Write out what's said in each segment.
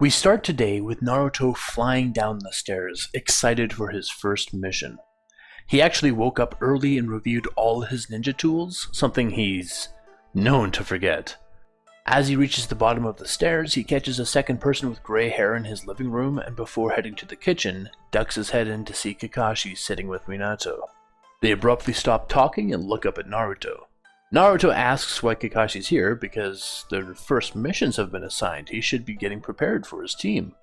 We start today with Naruto flying down the stairs, excited for his first mission. He actually woke up early and reviewed all his ninja tools, something he's known to forget. As he reaches the bottom of the stairs, he catches a second person with gray hair in his living room and before heading to the kitchen, ducks his head in to see Kakashi sitting with Minato. They abruptly stop talking and look up at Naruto. Naruto asks why Kakashi's here because their first missions have been assigned. He should be getting prepared for his team.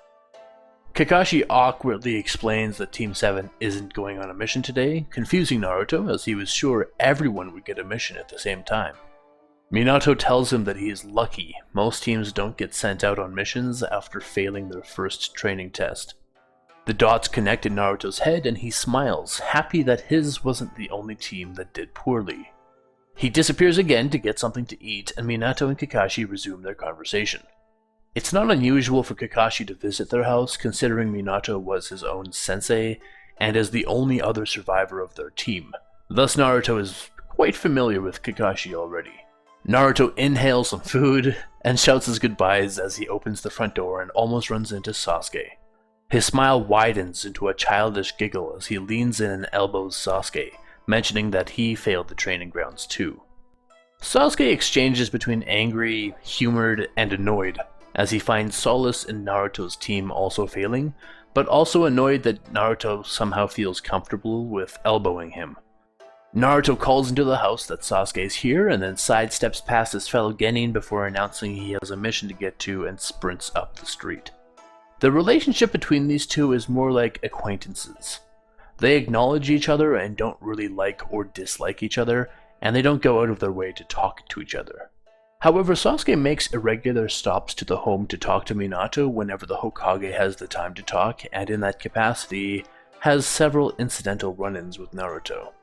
Kakashi awkwardly explains that Team 7 isn't going on a mission today, confusing Naruto as he was sure everyone would get a mission at the same time. Minato tells him that he is lucky. Most teams don't get sent out on missions after failing their first training test. The dots connect in Naruto's head and he smiles, happy that his wasn't the only team that did poorly. He disappears again to get something to eat, and Minato and Kakashi resume their conversation. It's not unusual for Kakashi to visit their house, considering Minato was his own sensei, and is the only other survivor of their team. Thus Naruto is quite familiar with Kakashi already. Naruto inhales some food, and shouts his goodbyes as he opens the front door and almost runs into Sasuke. His smile widens into a childish giggle as he leans in and elbows Sasuke, mentioning that he failed the training grounds too. Sasuke exchanges between angry, humored, and annoyed, as he finds solace in Naruto's team also failing, but also annoyed that Naruto somehow feels comfortable with elbowing him. Naruto calls into the house that Sasuke is here and then sidesteps past his fellow genin before announcing he has a mission to get to and sprints up the street. The relationship between these two is more like acquaintances. They acknowledge each other and don't really like or dislike each other, and they don't go out of their way to talk to each other. However, Sasuke makes irregular stops to the home to talk to Minato whenever the Hokage has the time to talk, and in that capacity, has several incidental run-ins with Naruto.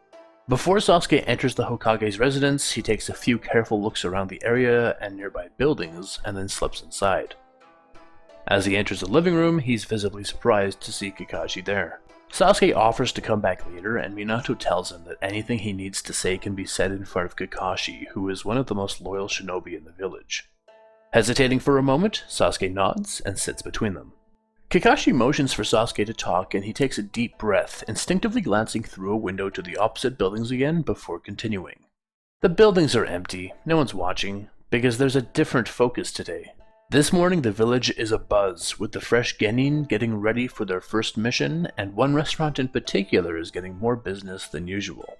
Before Sasuke enters the Hokage's residence, he takes a few careful looks around the area and nearby buildings, and then slips inside. As he enters the living room, he's visibly surprised to see Kakashi there. Sasuke offers to come back later, and Minato tells him that anything he needs to say can be said in front of Kakashi, who is one of the most loyal shinobi in the village. Hesitating for a moment, Sasuke nods and sits between them. Kakashi motions for Sasuke to talk, and he takes a deep breath, instinctively glancing through a window to the opposite buildings again before continuing. The buildings are empty, no one's watching, because there's a different focus today. This morning the village is abuzz, with the fresh genin getting ready for their first mission, and one restaurant in particular is getting more business than usual.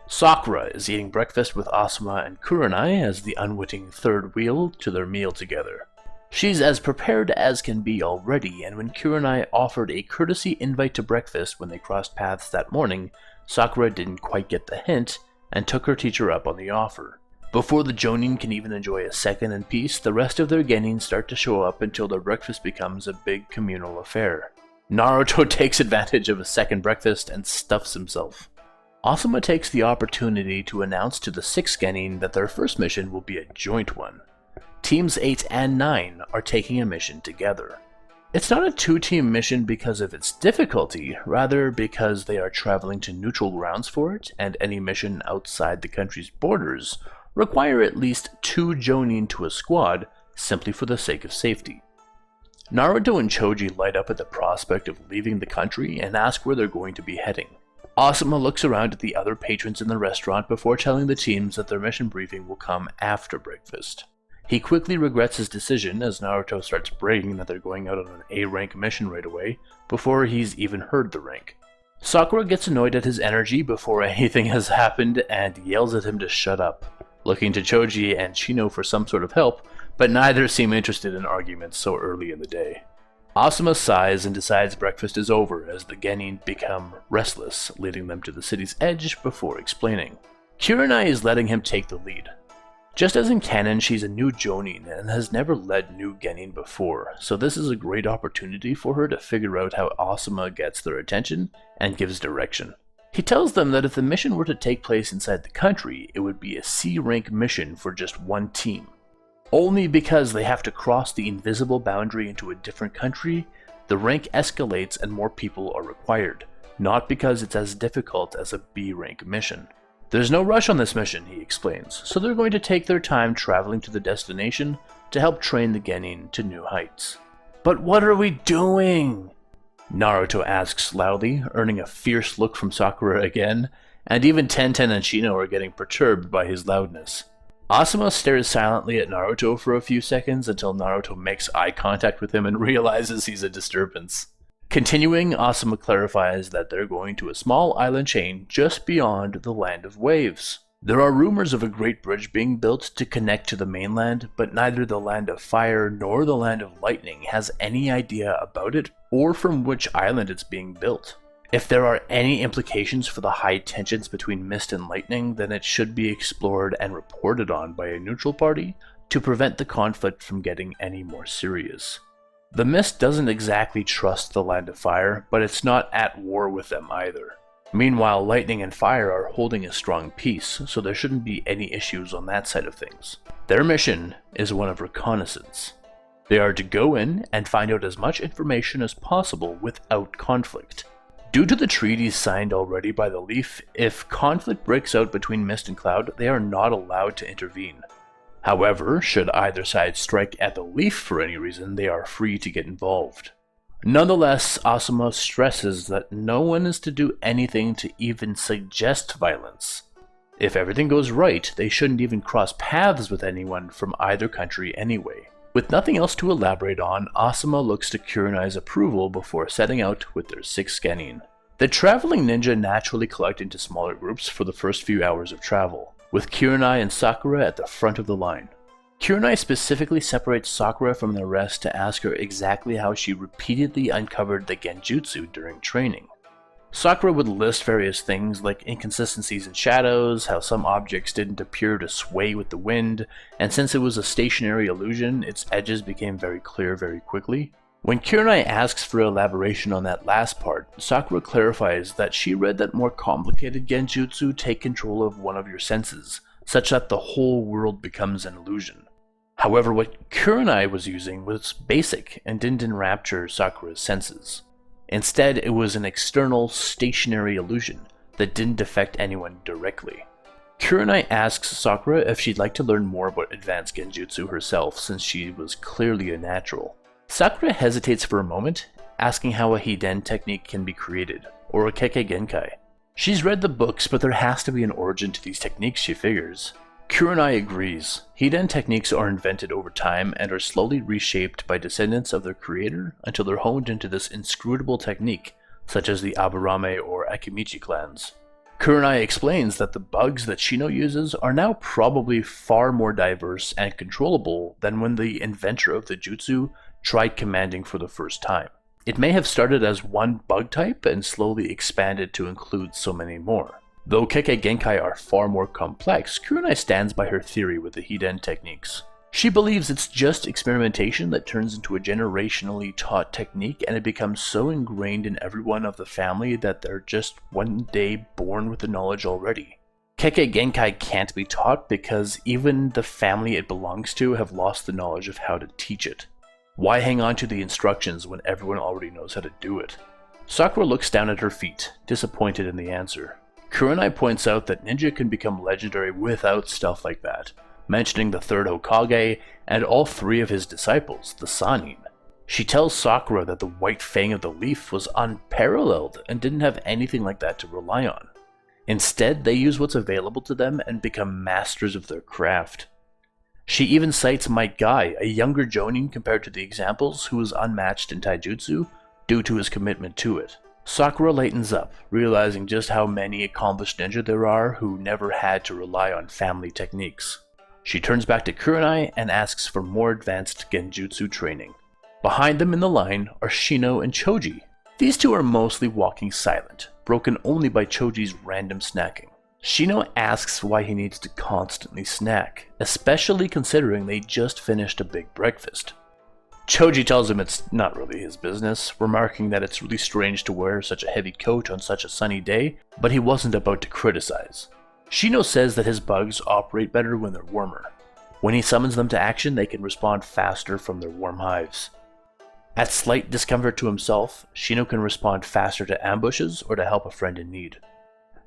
Sakura is eating breakfast with Asuma and Kurenai as the unwitting third wheel to their meal together. She's as prepared as can be already, and when Kurenai offered a courtesy invite to breakfast when they crossed paths that morning, Sakura didn't quite get the hint, and took her teacher up on the offer. Before the Jonin can even enjoy a second in peace, the rest of their genin start to show up until their breakfast becomes a big communal affair. Naruto takes advantage of a second breakfast and stuffs himself. Asuma takes the opportunity to announce to the 6 genin that their first mission will be a joint one. Teams 8 and 9 are taking a mission together. It's not a 2-team mission because of its difficulty, rather because they are traveling to neutral grounds for it, and any mission outside the country's borders require at least 2 Jonin to a squad, simply for the sake of safety. Naruto and Choji light up at the prospect of leaving the country and ask where they're going to be heading. Asuma looks around at the other patrons in the restaurant before telling the teams that their mission briefing will come after breakfast. He quickly regrets his decision as Naruto starts bragging that they're going out on an A-rank mission right away, before he's even heard the rank. Sakura gets annoyed at his energy before anything has happened and yells at him to shut up, looking to Choji and Shino for some sort of help, but neither seem interested in arguments so early in the day. Asuma sighs and decides breakfast is over as the genin become restless, leading them to the city's edge before explaining. Kurenai is letting him take the lead. Just as in canon, she's a new Jonin and has never led new genin before, so this is a great opportunity for her to figure out how Asuma gets their attention and gives direction. He tells them that if the mission were to take place inside the country, it would be a C-rank mission for just one team. Only because they have to cross the invisible boundary into a different country, the rank escalates and more people are required, not because it's as difficult as a B-rank mission. There's no rush on this mission, he explains, so they're going to take their time traveling to the destination to help train the genin to new heights. But what are we doing? Naruto asks loudly, earning a fierce look from Sakura again, and even Tenten and Shino are getting perturbed by his loudness. Asuma stares silently at Naruto for a few seconds until Naruto makes eye contact with him and realizes he's a disturbance. Continuing, Asuma clarifies that they're going to a small island chain just beyond the Land of Waves. There are rumors of a great bridge being built to connect to the mainland, but neither the Land of Fire nor the Land of Lightning has any idea about it or from which island it's being built. If there are any implications for the high tensions between Mist and Lightning, then it should be explored and reported on by a neutral party to prevent the conflict from getting any more serious. The Mist doesn't exactly trust the Land of Fire, but it's not at war with them either. Meanwhile, Lightning and Fire are holding a strong peace, so there shouldn't be any issues on that side of things. Their mission is one of reconnaissance. They are to go in and find out as much information as possible without conflict. Due to the treaties signed already by the Leaf, if conflict breaks out between Mist and Cloud, they are not allowed to intervene. However, should either side strike at the Leaf for any reason, they are free to get involved. Nonetheless, Asuma stresses that no one is to do anything to even suggest violence. If everything goes right, they shouldn't even cross paths with anyone from either country anyway. With nothing else to elaborate on, Asuma looks to Kurenai's approval before setting out with their 6 genin. The traveling ninja naturally collect into smaller groups for the first few hours of travel, with Kurenai and Sakura at the front of the line. Kurenai specifically separates Sakura from the rest to ask her exactly how she repeatedly uncovered the genjutsu during training. Sakura would list various things like inconsistencies in shadows, how some objects didn't appear to sway with the wind, and since it was a stationary illusion, its edges became very clear very quickly. When Kurenai asks for elaboration on that last part, Sakura clarifies that she read that more complicated genjutsu take control of one of your senses, such that the whole world becomes an illusion. However, what Kurenai was using was basic and didn't enrapture Sakura's senses. Instead, it was an external, stationary illusion that didn't affect anyone directly. Kurenai asks Sakura if she'd like to learn more about advanced genjutsu herself, since she was clearly a natural. Sakura hesitates for a moment, asking how a Hiden technique can be created, or a Kekkei Genkai. She's read the books, but there has to be an origin to these techniques, she figures. Kurenai agrees. Hiden techniques are invented over time and are slowly reshaped by descendants of their creator until they're honed into this inscrutable technique, such as the Aburame or Akimichi clans. Kurenai explains that the bugs that Shino uses are now probably far more diverse and controllable than when the inventor of the jutsu tried commanding for the first time. It may have started as one bug type and slowly expanded to include so many more. Though Kekkei Genkai are far more complex, Kurenai stands by her theory with the Hiden techniques. She believes it's just experimentation that turns into a generationally taught technique, and it becomes so ingrained in everyone of the family that they're just one day born with the knowledge already. Kekkei Genkai can't be taught because even the family it belongs to have lost the knowledge of how to teach it. Why hang on to the instructions when everyone already knows how to do it? Sakura looks down at her feet, disappointed in the answer. Kurenai points out that ninja can become legendary without stuff like that, mentioning the third Hokage and all 3 of his disciples, the Sannin. She tells Sakura that the White Fang of the Leaf was unparalleled and didn't have anything like that to rely on. Instead, they use what's available to them and become masters of their craft. She even cites Might Guy, a younger jonin compared to the examples, who was unmatched in taijutsu due to his commitment to it. Sakura lightens up, realizing just how many accomplished ninja there are who never had to rely on family techniques. She turns back to Kurenai and asks for more advanced genjutsu training. Behind them in the line are Shino and Choji. These two are mostly walking silent, broken only by Choji's random snacking. Shino asks why he needs to constantly snack, especially considering they just finished a big breakfast. Choji tells him it's not really his business, remarking that it's really strange to wear such a heavy coat on such a sunny day, but he wasn't about to criticize. Shino says that his bugs operate better when they're warmer. When he summons them to action, they can respond faster from their warm hives. At slight discomfort to himself, Shino can respond faster to ambushes or to help a friend in need.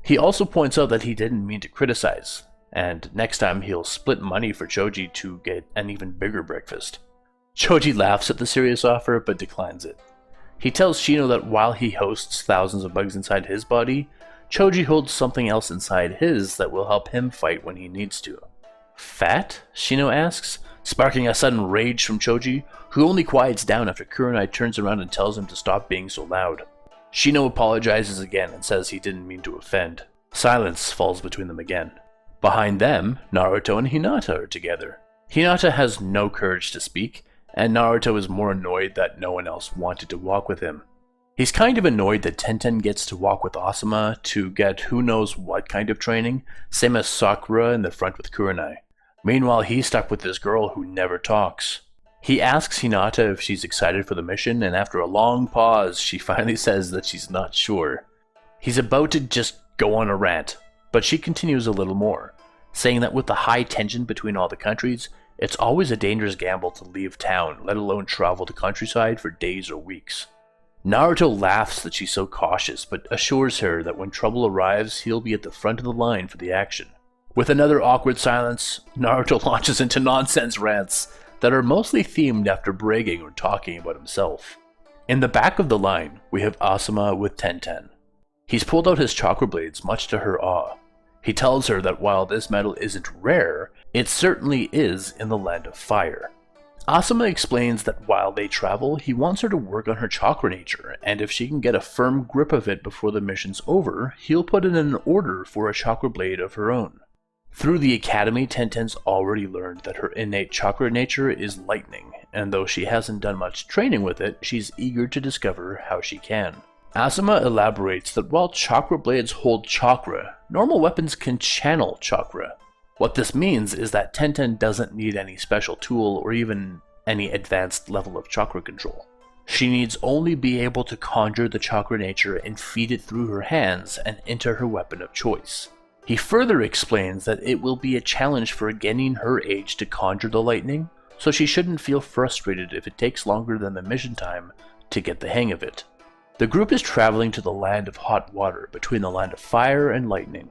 He also points out that he didn't mean to criticize, and next time he'll split money for Choji to get an even bigger breakfast. Choji laughs at the serious offer but declines it. He tells Shino that while he hosts thousands of bugs inside his body, Choji holds something else inside his that will help him fight when he needs to. Fat? Shino asks, sparking a sudden rage from Choji, who only quiets down after Kurenai turns around and tells him to stop being so loud. Shino apologizes again and says he didn't mean to offend. Silence falls between them again. Behind them, Naruto and Hinata are together. Hinata has no courage to speak, and Naruto is more annoyed that no one else wanted to walk with him. He's kind of annoyed that Tenten gets to walk with Asuma to get who knows what kind of training, same as Sakura in the front with Kurenai. Meanwhile, he's stuck with this girl who never talks. He asks Hinata if she's excited for the mission, and after a long pause, she finally says that she's not sure. He's about to just go on a rant, but she continues a little more, saying that with the high tension between all the countries, it's always a dangerous gamble to leave town, let alone travel to countryside for days or weeks. Naruto laughs that she's so cautious, but assures her that when trouble arrives, he'll be at the front of the line for the action. With another awkward silence, Naruto launches into nonsense rants that are mostly themed after bragging or talking about himself. In the back of the line, we have Asuma with Tenten. He's pulled out his chakra blades, much to her awe. He tells her that while this metal isn't rare, it certainly is in the land of fire. Asuma explains that while they travel, he wants her to work on her chakra nature, and if she can get a firm grip of it before the mission's over, he'll put in an order for a chakra blade of her own. Through the academy, Tenten's already learned that her innate chakra nature is lightning, and though she hasn't done much training with it, she's eager to discover how she can. Asuma elaborates that while chakra blades hold chakra, normal weapons can channel chakra. What this means is that Tenten doesn't need any special tool or even any advanced level of chakra control. She needs only be able to conjure the chakra nature and feed it through her hands and into her weapon of choice. He further explains that it will be a challenge for a genin her age to conjure the lightning, so she shouldn't feel frustrated if it takes longer than the mission time to get the hang of it. The group is traveling to the land of hot water between the land of fire and lightning.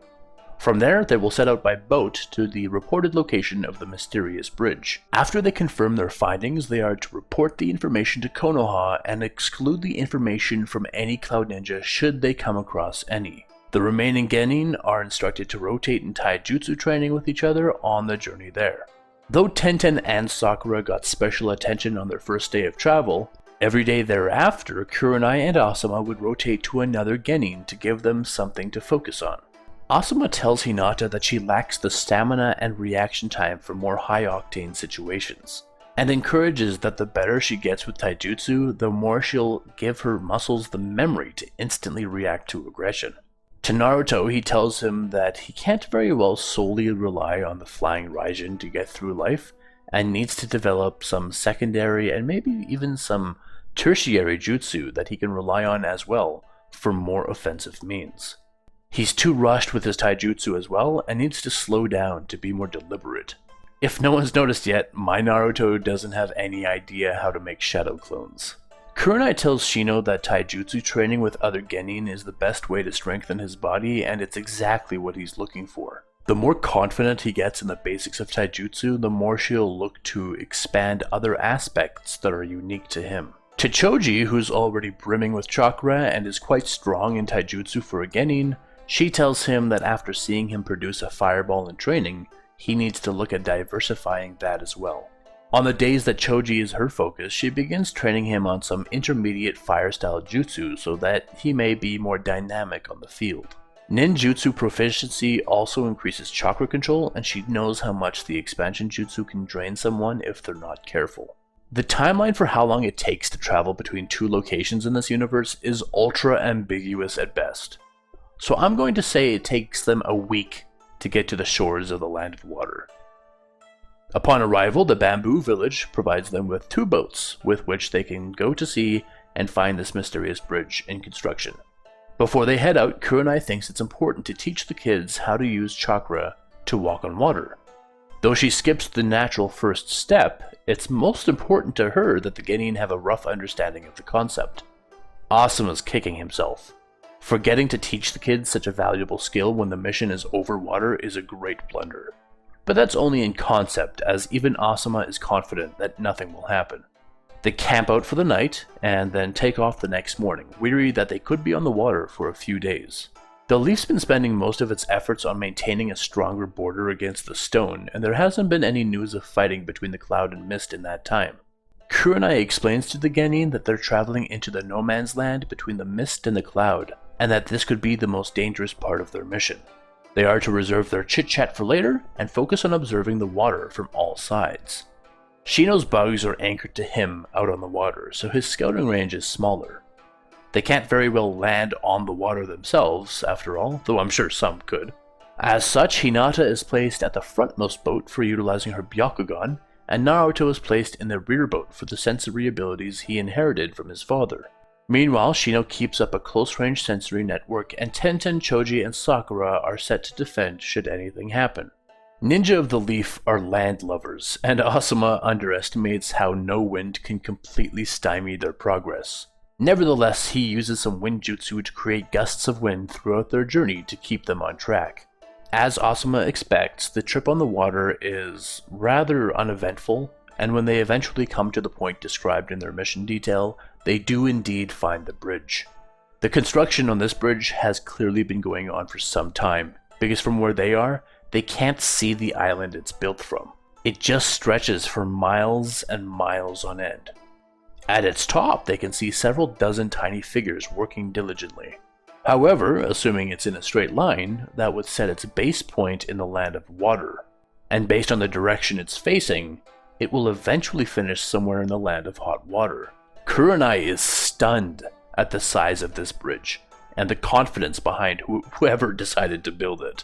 From there, they will set out by boat to the reported location of the mysterious bridge. After they confirm their findings, they are to report the information to Konoha and exclude the information from any Cloud Ninja should they come across any. The remaining genin are instructed to rotate in taijutsu training with each other on the journey there. Though Tenten and Sakura got special attention on their first day of travel, every day thereafter, Kurenai and Asuma would rotate to another genin to give them something to focus on. Asuma tells Hinata that she lacks the stamina and reaction time for more high-octane situations, and encourages that the better she gets with taijutsu, the more she'll give her muscles the memory to instantly react to aggression. To Naruto, he tells him that he can't very well solely rely on the flying Raijin to get through life, and needs to develop some secondary and maybe even some tertiary jutsu that he can rely on as well for more offensive means. He's too rushed with his taijutsu as well, and needs to slow down to be more deliberate. If no one's noticed yet, my Naruto doesn't have any idea how to make shadow clones. Kurenai tells Shino that taijutsu training with other genin is the best way to strengthen his body, and it's exactly what he's looking for. The more confident he gets in the basics of taijutsu, the more she'll look to expand other aspects that are unique to him. To Choji, who's already brimming with chakra and is quite strong in taijutsu for a genin, she tells him that after seeing him produce a fireball in training, he needs to look at diversifying that as well. On the days that Choji is her focus, she begins training him on some intermediate fire-style jutsu so that he may be more dynamic on the field. Ninjutsu proficiency also increases chakra control, and she knows how much the expansion jutsu can drain someone if they're not careful. The timeline for how long it takes to travel between two locations in this universe is ultra ambiguous at best. So I'm going to say it takes them a week to get to the shores of the land of water. Upon arrival, the bamboo village provides them with 2 boats with which they can go to sea and find this mysterious bridge in construction. Before they head out, Kurenai thinks it's important to teach the kids how to use chakra to walk on water. Though she skips the natural first step, it's most important to her that the genin have a rough understanding of the concept. Asuma's kicking himself. Forgetting to teach the kids such a valuable skill when the mission is over water is a great blunder. But that's only in concept, as even Asuma is confident that nothing will happen. They camp out for the night, and then take off the next morning, weary that they could be on the water for a few days. The Leaf's been spending most of its efforts on maintaining a stronger border against the stone, and there hasn't been any news of fighting between the Cloud and Mist in that time. Kurenai explains to the Genin that they're traveling into the no man's land between the Mist and the Cloud, and that this could be the most dangerous part of their mission. They are to reserve their chit-chat for later, and focus on observing the water from all sides. Shino's bugs are anchored to him out on the water, so his scouting range is smaller. They can't very well land on the water themselves, after all, though I'm sure some could. As such, Hinata is placed at the frontmost boat for utilizing her Byakugan, and Naruto is placed in the rear boat for the sensory abilities he inherited from his father. Meanwhile, Shino keeps up a close-range sensory network, and Tenten, Choji, and Sakura are set to defend should anything happen. Ninja of the Leaf are land lovers, and Asuma underestimates how no wind can completely stymie their progress. Nevertheless, he uses some wind jutsu to create gusts of wind throughout their journey to keep them on track. As Asuma expects, the trip on the water is rather uneventful, and when they eventually come to the point described in their mission detail, they do indeed find the bridge. The construction on this bridge has clearly been going on for some time, because from where they are, they can't see the island it's built from. It just stretches for miles and miles on end. At its top, they can see several dozen tiny figures working diligently. However, assuming it's in a straight line, that would set its base point in the land of water, and based on the direction it's facing, it will eventually finish somewhere in the land of hot water. Kurenai is stunned at the size of this bridge, and the confidence behind whoever decided to build it.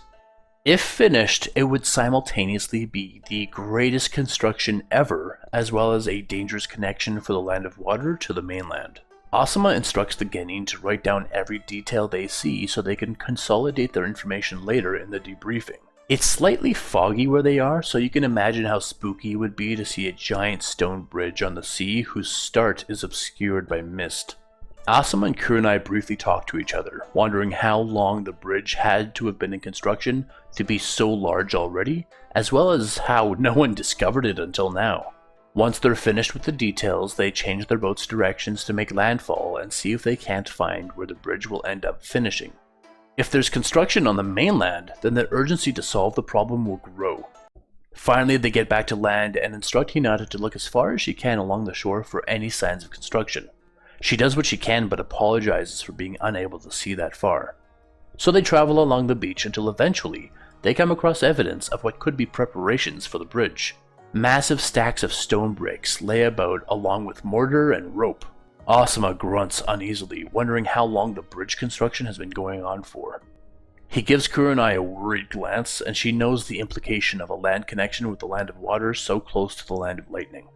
If finished, it would simultaneously be the greatest construction ever, as well as a dangerous connection for the land of water to the mainland. Asuma instructs the Genin to write down every detail they see so they can consolidate their information later in the debriefing. It's slightly foggy where they are, so you can imagine how spooky it would be to see a giant stone bridge on the sea whose start is obscured by mist. Asuma and Kurenai briefly talk to each other, wondering how long the bridge had to have been in construction to be so large already, as well as how no one discovered it until now. Once they're finished with the details, they change their boat's directions to make landfall and see if they can't find where the bridge will end up finishing. If there's construction on the mainland, then the urgency to solve the problem will grow. Finally, they get back to land and instruct Hinata to look as far as she can along the shore for any signs of construction. She does what she can but apologizes for being unable to see that far. So they travel along the beach until eventually they come across evidence of what could be preparations for the bridge. Massive stacks of stone bricks lay about along with mortar and rope. Asuma grunts uneasily, wondering how long the bridge construction has been going on for. He gives Kurenai a worried glance, and she knows the implication of a land connection with the land of water so close to the land of lightning.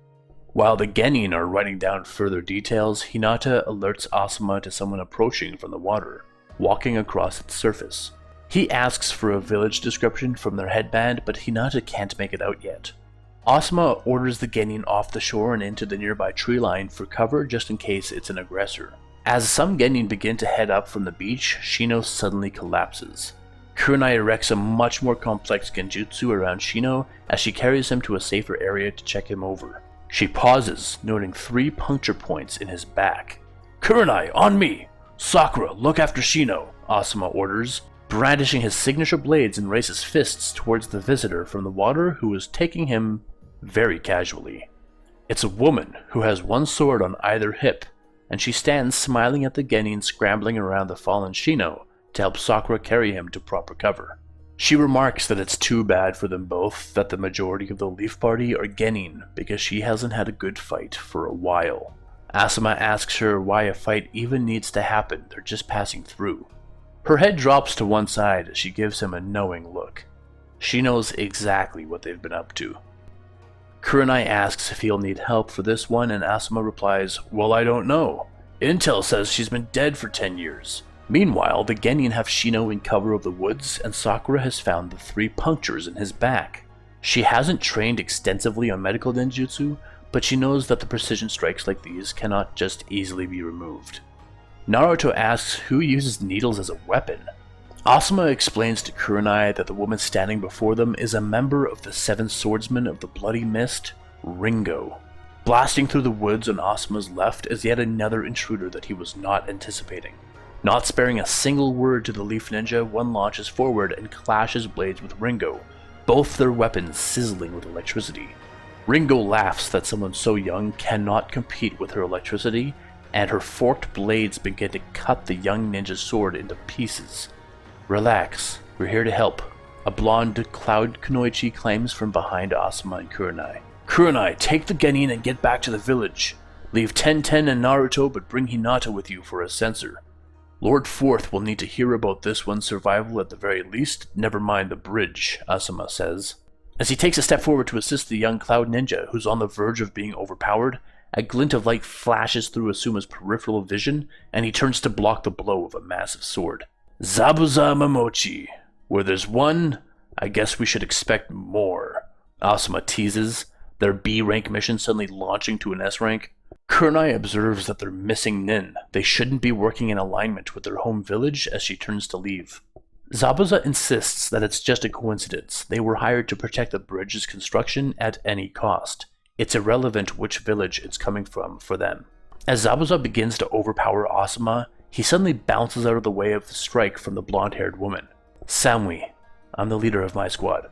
While the Genin are writing down further details, Hinata alerts Asuma to someone approaching from the water, walking across its surface. He asks for a village description from their headband, but Hinata can't make it out yet. Asuma orders the Genin off the shore and into the nearby tree line for cover just in case it's an aggressor. As some Genin begin to head up from the beach, Shino suddenly collapses. Kurenai erects a much more complex genjutsu around Shino as she carries him to a safer area to check him over. She pauses, noting 3 puncture points in his back. "Kurenai, on me! Sakura, look after Shino," Asuma orders, brandishing his signature blades and raises fists towards the visitor from the water who is taking him very casually. It's a woman who has one sword on either hip, and she stands smiling at the Genin scrambling around the fallen Shino to help Sakura carry him to proper cover. She remarks that it's too bad for them both that the majority of the Leaf Party are Genin because she hasn't had a good fight for a while. Asuma asks her why a fight even needs to happen, they're just passing through. Her head drops to one side as she gives him a knowing look. She knows exactly what they've been up to. Kurenai asks if he'll need help for this one, and Asuma replies, "Well, I don't know. Intel says she's been dead for 10 years. Meanwhile, the Genin have Shino in cover of the woods, and Sakura has found the 3 punctures in his back. She hasn't trained extensively on medical ninjutsu, but she knows that the precision strikes like these cannot just easily be removed." Naruto asks who uses needles as a weapon. Asuma explains to Kurenai that the woman standing before them is a member of the 7 swordsmen of the Bloody Mist, Ringo. Blasting through the woods on Asuma's left is yet another intruder that he was not anticipating. Not sparing a single word to the Leaf Ninja, one launches forward and clashes blades with Ringo, both their weapons sizzling with electricity. Ringo laughs that someone so young cannot compete with her electricity, and her forked blades begin to cut the young ninja's sword into pieces. "Relax, we're here to help," a blonde Cloud Kunoichi claims from behind Asuma and Kurenai. "Kurenai, take the genin and get back to the village. Leave Tenten and Naruto, but bring Hinata with you for a censor. Lord Fourth will need to hear about this one's survival at the very least, never mind the bridge," Asuma says. As he takes a step forward to assist the young Cloud Ninja, who's on the verge of being overpowered, a glint of light flashes through Asuma's peripheral vision, and he turns to block the blow of a massive sword. "Zabuza Momochi. Where there's one, I guess we should expect more," Asuma teases, their B rank mission suddenly launching to an S rank. Kurenai observes that they're missing Nin. They shouldn't be working in alignment with their home village as she turns to leave. Zabuza insists that it's just a coincidence. They were hired to protect the bridge's construction at any cost. It's irrelevant which village it's coming from for them. As Zabuza begins to overpower Asuma, he suddenly bounces out of the way of the strike from the blonde-haired woman. "Samui, I'm the leader of my squad."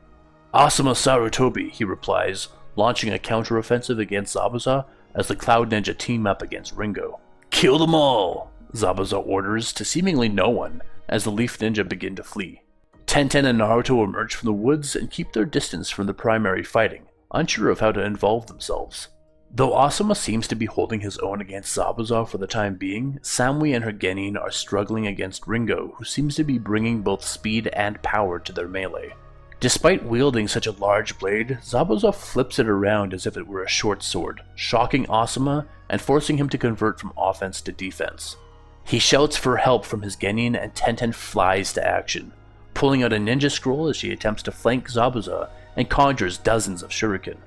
"Asuma Sarutobi," he replies, launching a counter-offensive against Zabuza as the Cloud Ninja team up against Ringo. "Kill them all," Zabuza orders to seemingly no one as the Leaf Ninja begin to flee. Tenten and Naruto emerge from the woods and keep their distance from the primary fighting, unsure of how to involve themselves. Though Asuma seems to be holding his own against Zabuza for the time being, Samui and her genin are struggling against Ringo, who seems to be bringing both speed and power to their melee. Despite wielding such a large blade, Zabuza flips it around as if it were a short sword, shocking Asuma and forcing him to convert from offense to defense. He shouts for help from his genin and Tenten flies to action, pulling out a ninja scroll as she attempts to flank Zabuza and conjures dozens of shuriken.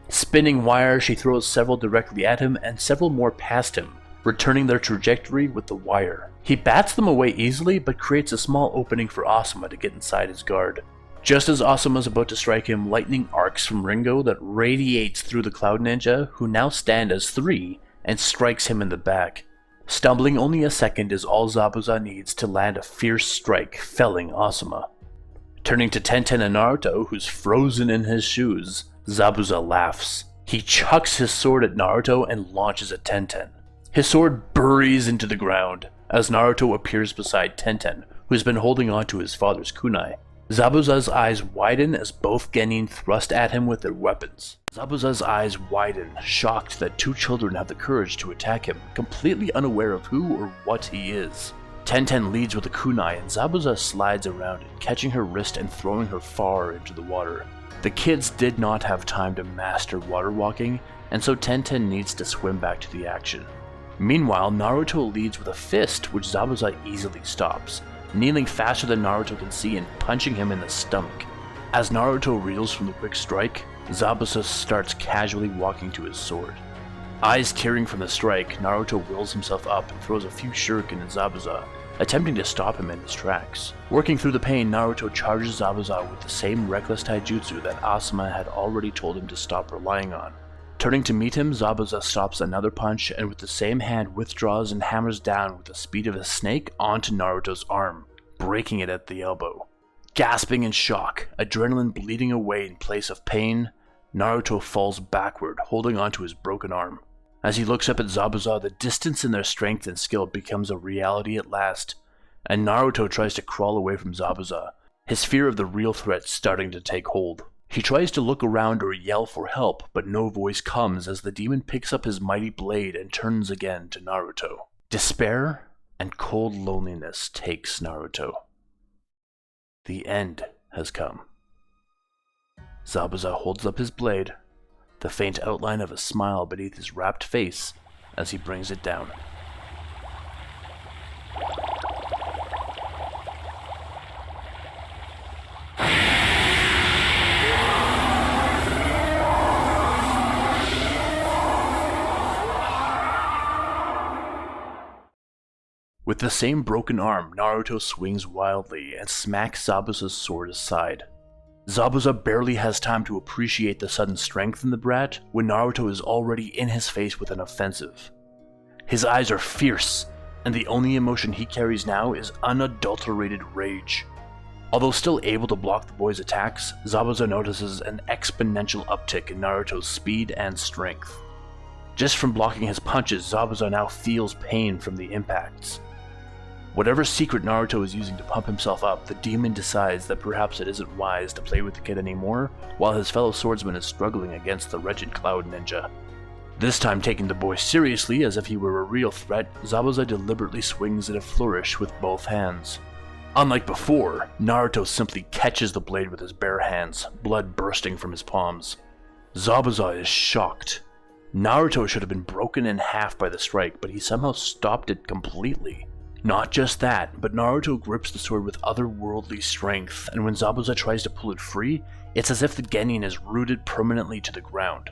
Spinning wire, she throws several directly at him and several more past him, returning their trajectory with the wire. He bats them away easily but creates a small opening for Asuma to get inside his guard. Just as Asuma's about to strike him, lightning arcs from Ringo that radiates through the Cloud Ninja, who now stand as three, and strikes him in the back. Stumbling only a second is all Zabuza needs to land a fierce strike, felling Asuma. Turning to Tenten and Naruto, who's frozen in his shoes, Zabuza laughs. He chucks his sword at Naruto and launches at Tenten. His sword buries into the ground as Naruto appears beside Tenten, who's been holding on to his father's kunai. Zabuza's eyes widen as both genin thrust at him with their weapons. Zabuza's eyes widen, shocked that two children have the courage to attack him, completely unaware of who or what he is. Tenten leads with a kunai and Zabuza slides around it, catching her wrist and throwing her far into the water. The kids did not have time to master water walking, and so Tenten needs to swim back to the action. Meanwhile, Naruto leads with a fist, which Zabuza easily stops, kneeling faster than Naruto can see and punching him in the stomach. As Naruto reels from the quick strike, Zabuza starts casually walking to his sword. Eyes tearing from the strike, Naruto wills himself up and throws a few shuriken at Zabuza, attempting to stop him in his tracks. Working through the pain, Naruto charges Zabuza with the same reckless taijutsu that Asuma had already told him to stop relying on. Turning to meet him, Zabuza stops another punch and with the same hand withdraws and hammers down with the speed of a snake onto Naruto's arm, breaking it at the elbow. Gasping in shock, adrenaline bleeding away in place of pain, Naruto falls backward, holding onto his broken arm. As he looks up at Zabuza, the distance in their strength and skill becomes a reality at last, and Naruto tries to crawl away from Zabuza, his fear of the real threat starting to take hold. He tries to look around or yell for help, but no voice comes as the demon picks up his mighty blade and turns again to Naruto. Despair and cold loneliness takes Naruto. The end has come. Zabuza holds up his blade, the faint outline of a smile beneath his rapt face as he brings it down. With the same broken arm, Naruto swings wildly and smacks Zabuza's sword aside. Zabuza barely has time to appreciate the sudden strength in the brat when Naruto is already in his face with an offensive. His eyes are fierce, and the only emotion he carries now is unadulterated rage. Although still able to block the boy's attacks, Zabuza notices an exponential uptick in Naruto's speed and strength. Just from blocking his punches, Zabuza now feels pain from the impacts. Whatever secret Naruto is using to pump himself up, the demon decides that perhaps it isn't wise to play with the kid anymore while his fellow swordsman is struggling against the wretched Cloud Ninja. This time taking the boy seriously as if he were a real threat, Zabuza deliberately swings at a flourish with both hands. Unlike before, Naruto simply catches the blade with his bare hands, blood bursting from his palms. Zabuza is shocked. Naruto should have been broken in half by the strike, but he somehow stopped it completely. Not just that, but Naruto grips the sword with otherworldly strength, and when Zabuza tries to pull it free, it's as if the genin is rooted permanently to the ground.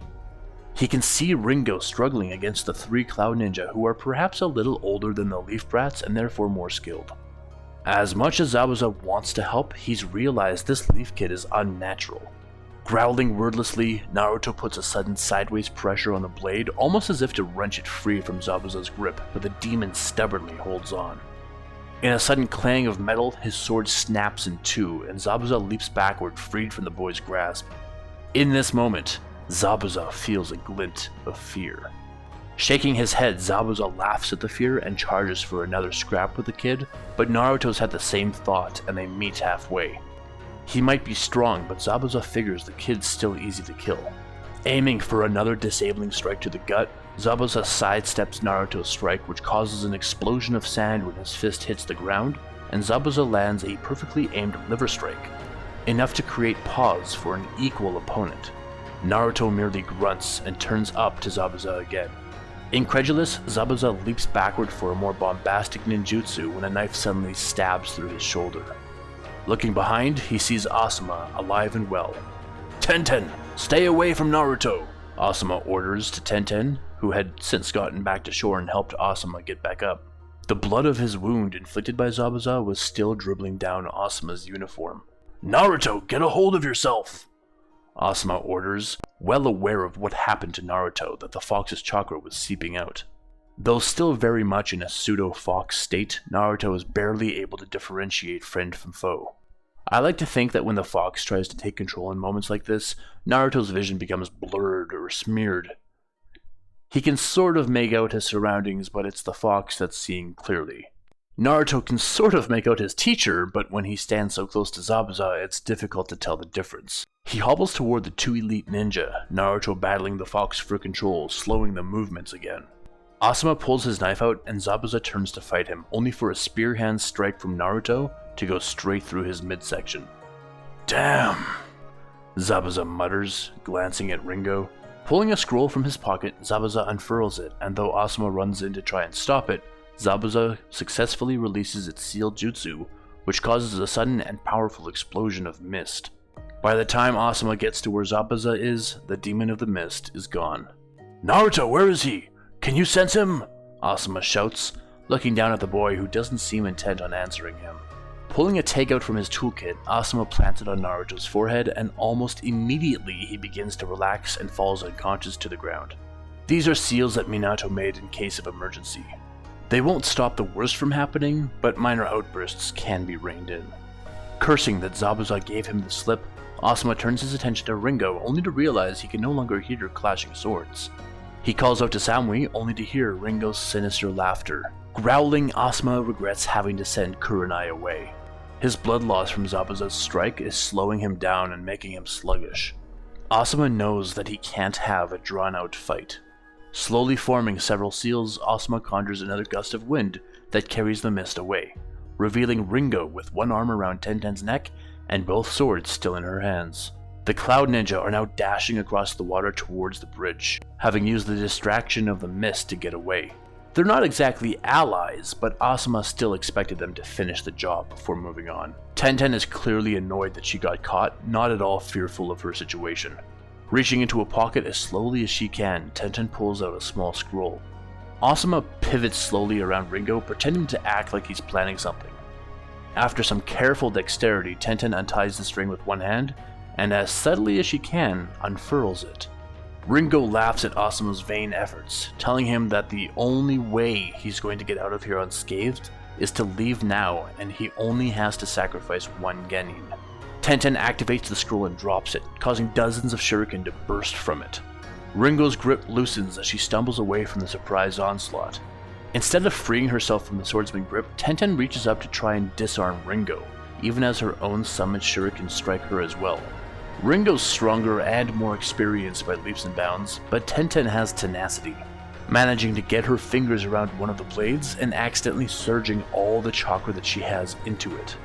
He can see Ringo struggling against the 3 Cloud Ninja who are perhaps a little older than the Leaf Brats and therefore more skilled. As much as Zabuza wants to help, he's realized this Leaf Kid is unnatural. Growling wordlessly, Naruto puts a sudden sideways pressure on the blade, almost as if to wrench it free from Zabuza's grip, but the demon stubbornly holds on. In a sudden clang of metal, his sword snaps in two, and Zabuza leaps backward, freed from the boy's grasp. In this moment, Zabuza feels a glint of fear. Shaking his head, Zabuza laughs at the fear and charges for another scrap with the kid, but Naruto's had the same thought and they meet halfway. He might be strong, but Zabuza figures the kid's still easy to kill. Aiming for another disabling strike to the gut, Zabuza sidesteps Naruto's strike, which causes an explosion of sand when his fist hits the ground, and Zabuza lands a perfectly aimed liver strike, enough to create pause for an equal opponent. Naruto merely grunts and turns up to Zabuza again. Incredulous, Zabuza leaps backward for a more bombastic ninjutsu when a knife suddenly stabs through his shoulder. Looking behind, he sees Asuma alive and well. "Tenten, stay away from Naruto!" Asuma orders to Tenten, who had since gotten back to shore and helped Asuma get back up. The blood of his wound inflicted by Zabuza was still dribbling down Asuma's uniform. "Naruto, get a hold of yourself!" Asuma orders, well aware of what happened to Naruto, that the fox's chakra was seeping out. Though still very much in a pseudo-fox state, Naruto is barely able to differentiate friend from foe. I like to think that when the fox tries to take control in moments like this, Naruto's vision becomes blurred or smeared. He can sort of make out his surroundings, but it's the fox that's seeing clearly. Naruto can sort of make out his teacher, but when he stands so close to Zabuza, it's difficult to tell the difference. He hobbles toward the 2 elite ninja, Naruto battling the fox for control, slowing the movements again. Asuma pulls his knife out and Zabuza turns to fight him, only for a spear hand strike from Naruto to go straight through his midsection. "Damn!" Zabuza mutters, glancing at Ringo. Pulling a scroll from his pocket, Zabuza unfurls it, and though Asuma runs in to try and stop it, Zabuza successfully releases its sealed jutsu, which causes a sudden and powerful explosion of mist. By the time Asuma gets to where Zabuza is, the demon of the mist is gone. "Naruto, where is he? Can you sense him?" Asuma shouts, looking down at the boy who doesn't seem intent on answering him. Pulling a takeout from his toolkit, Asuma plants it on Naruto's forehead, and almost immediately he begins to relax and falls unconscious to the ground. These are seals that Minato made in case of emergency. They won't stop the worst from happening, but minor outbursts can be reined in. Cursing that Zabuza gave him the slip, Asuma turns his attention to Ringo, only to realize he can no longer hear clashing swords. He calls out to Samui, only to hear Ringo's sinister laughter. Growling, Asuma regrets having to send Kurenai away. His blood loss from Zabuza's strike is slowing him down and making him sluggish. Asuma knows that he can't have a drawn-out fight. Slowly forming several seals, Asuma conjures another gust of wind that carries the mist away, revealing Ringo with one arm around Tenten's neck and both swords still in her hands. The Cloud Ninja are now dashing across the water towards the bridge, having used the distraction of the mist to get away. They're not exactly allies, but Asuma still expected them to finish the job before moving on. Tenten is clearly annoyed that she got caught, not at all fearful of her situation. Reaching into a pocket as slowly as she can, Tenten pulls out a small scroll. Asuma pivots slowly around Ringo, pretending to act like he's planning something. After some careful dexterity, Tenten unties the string with one hand and as subtly as she can, unfurls it. Ringo laughs at Asuma's vain efforts, telling him that the only way he's going to get out of here unscathed is to leave now, and he only has to sacrifice one genin. Tenten activates the scroll and drops it, causing dozens of shuriken to burst from it. Ringo's grip loosens as she stumbles away from the surprise onslaught. Instead of freeing herself from the swordsman grip, Tenten reaches up to try and disarm Ringo, even as her own summoned shuriken strike her as well. Ringo's stronger and more experienced by leaps and bounds, but Tenten has tenacity, managing to get her fingers around one of the blades and accidentally surging all the chakra that she has into it.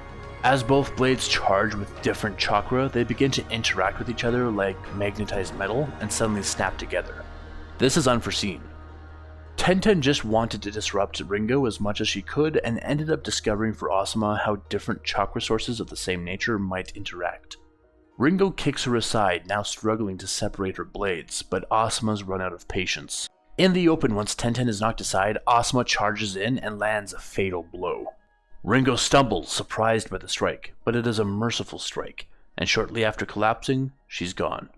As both blades charge with different chakra, they begin to interact with each other like magnetized metal and suddenly snap together. This is unforeseen. Tenten just wanted to disrupt Ringo as much as she could and ended up discovering for Asuma how different chakra sources of the same nature might interact. Ringo kicks her aside, now struggling to separate her blades, but Asuma's run out of patience. In the open, once Tenten is knocked aside, Asuma charges in and lands a fatal blow. Ringo stumbles, surprised by the strike, but it is a merciful strike, and shortly after collapsing, she's gone.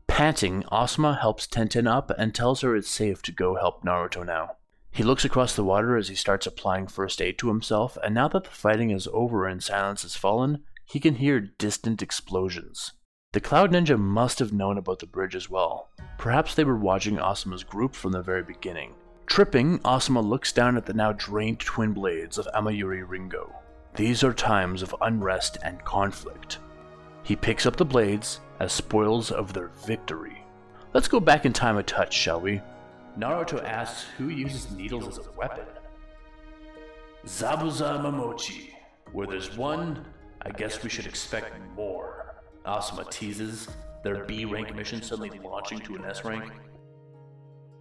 Panting, Asuma helps Tenten up and tells her it's safe to go help Naruto now. He looks across the water as he starts applying first aid to himself, and now that the fighting is over and silence has fallen, he can hear distant explosions. The Cloud Ninja must have known about the bridge as well. Perhaps they were watching Asuma's group from the very beginning. Tripping, Asuma looks down at the now drained twin blades of Amayuri Ringo. These are times of unrest and conflict. He picks up the blades as spoils of their victory. Let's go back in time a touch, shall we? Naruto asks who uses needles as a weapon. Zabuza Momochi. Where there's one, I guess we should expect more. Asuma teases, their B rank mission suddenly launching to an S rank.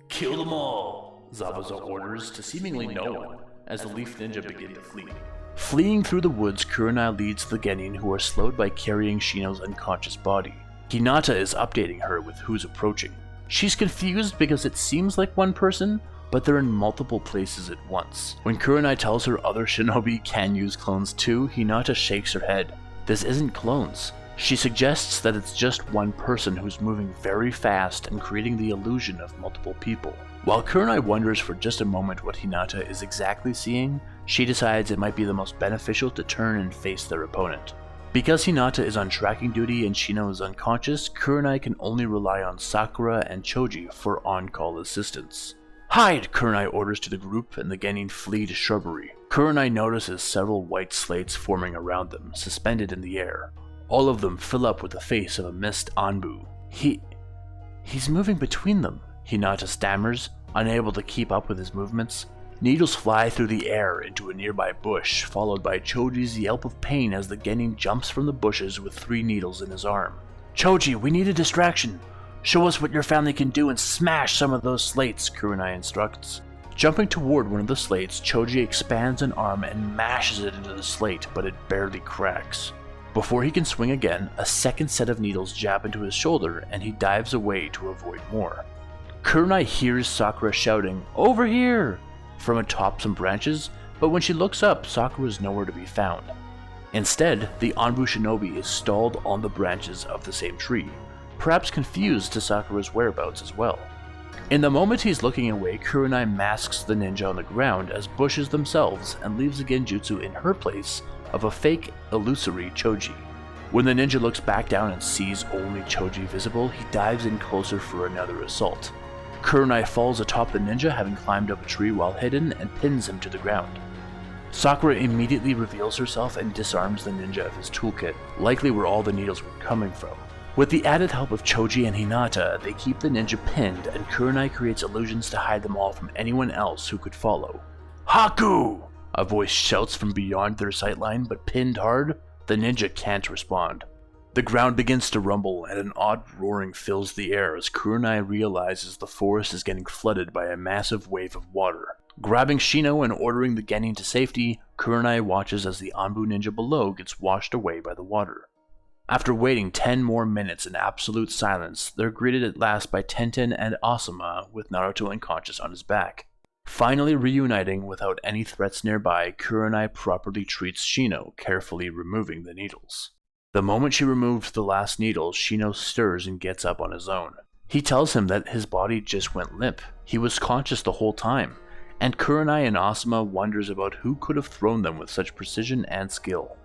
Kill them all, Zabuza orders to seemingly no one, as the Leaf Ninja begin to flee. Fleeing through the woods, Kurenai leads the genin, who are slowed by carrying Shino's unconscious body. Hinata is updating her with who's approaching. She's confused because it seems like one person, but they're in multiple places at once. When Kurenai tells her other shinobi can use clones too, Hinata shakes her head. This isn't clones. She suggests that it's just one person who's moving very fast and creating the illusion of multiple people. While Kurenai wonders for just a moment what Hinata is exactly seeing, she decides it might be the most beneficial to turn and face their opponent. Because Hinata is on tracking duty and Shino is unconscious, Kurenai can only rely on Sakura and Choji for on-call assistance. Hide! Kurenai orders to the group, and the genin flee to shrubbery. Kurenai notices several white slates forming around them, suspended in the air. All of them fill up with the face of a mist Anbu. He's moving between them, Hinata stammers, unable to keep up with his movements. Needles fly through the air into a nearby bush, followed by Choji's yelp of pain as the genin jumps from the bushes with 3 needles in his arm. Choji, we need a distraction! Show us what your family can do and smash some of those slates, Kurenai instructs. Jumping toward one of the slates, Choji expands an arm and mashes it into the slate, but it barely cracks. Before he can swing again, a second set of needles jab into his shoulder and he dives away to avoid more. Kurenai hears Sakura shouting, "Over here!" from atop some branches, but when she looks up, Sakura is nowhere to be found. Instead, the Anbu shinobi is stalled on the branches of the same tree, perhaps confused to Sakura's whereabouts as well. In the moment he's looking away, Kurenai masks the ninja on the ground as bushes themselves and leaves a genjutsu in her place of a fake, illusory Choji. When the ninja looks back down and sees only Choji visible, he dives in closer for another assault. Kurenai falls atop the ninja, having climbed up a tree while hidden, and pins him to the ground. Sakura immediately reveals herself and disarms the ninja of his toolkit, likely where all the needles were coming from. With the added help of Choji and Hinata, they keep the ninja pinned, and Kurenai creates illusions to hide them all from anyone else who could follow. Haku! A voice shouts from beyond their sightline, but pinned hard, the ninja can't respond. The ground begins to rumble, and an odd roaring fills the air as Kurenai realizes the forest is getting flooded by a massive wave of water. Grabbing Shino and ordering the genin to safety, Kurenai watches as the Anbu ninja below gets washed away by the water. After waiting 10 more minutes in absolute silence, they're greeted at last by Tenten and Asuma with Naruto unconscious on his back. Finally reuniting without any threats nearby, Kurenai properly treats Shino, carefully removing the needles. The moment she removes the last needle, Shino stirs and gets up on his own. He tells him that his body just went limp. He was conscious the whole time, and Kurenai and Asuma wonders about who could have thrown them with such precision and skill.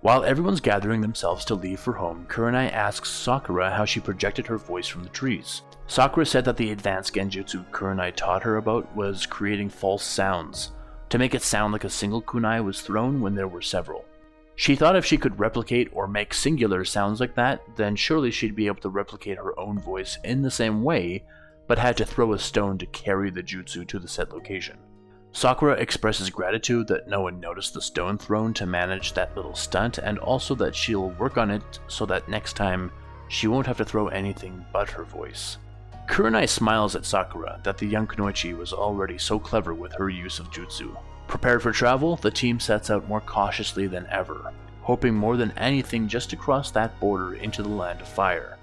While everyone's gathering themselves to leave for home, Kurenai asks Sakura how she projected her voice from the trees. Sakura said that the advanced genjutsu Kurenai taught her about was creating false sounds, to make it sound like a single kunai was thrown when there were several. She thought if she could replicate or make singular sounds like that, then surely she'd be able to replicate her own voice in the same way, but had to throw a stone to carry the jutsu to the set location. Sakura expresses gratitude that no one noticed the stone thrown to manage that little stunt, and also that she'll work on it so that next time she won't have to throw anything but her voice. Kurenai smiles at Sakura that the young kunoichi was already so clever with her use of jutsu. Prepared for travel, the team sets out more cautiously than ever, hoping more than anything just to cross that border into the Land of Fire.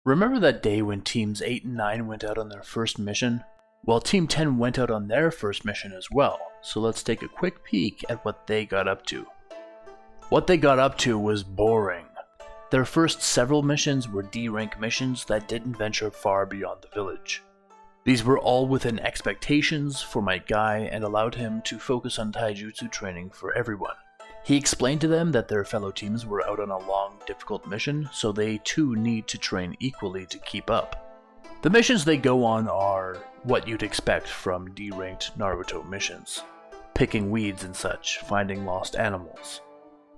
Remember that day when Teams 8 and 9 went out on their first mission? Well, Team 10 went out on their first mission as well, so let's take a quick peek at what they got up to. What they got up to was boring. Their first several missions were D-rank missions that didn't venture far beyond the village. These were all within expectations for my guy and allowed him to focus on taijutsu training for everyone. He explained to them that their fellow teams were out on a long, difficult mission, so they too need to train equally to keep up. The missions they go on are what you'd expect from D-ranked Naruto missions. Picking weeds and such, finding lost animals.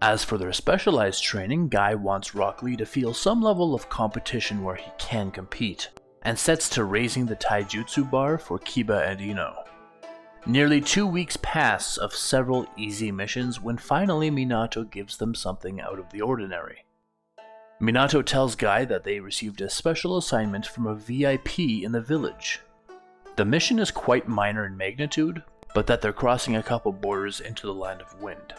As for their specialized training, Guy wants Rock Lee to feel some level of competition where he can compete, and sets to raising the taijutsu bar for Kiba and Ino. Nearly 2 weeks pass of several easy missions when finally Minato gives them something out of the ordinary. Minato tells Guy that they received a special assignment from a VIP in the village. The mission is quite minor in magnitude, but that they're crossing a couple borders into the Land of Wind.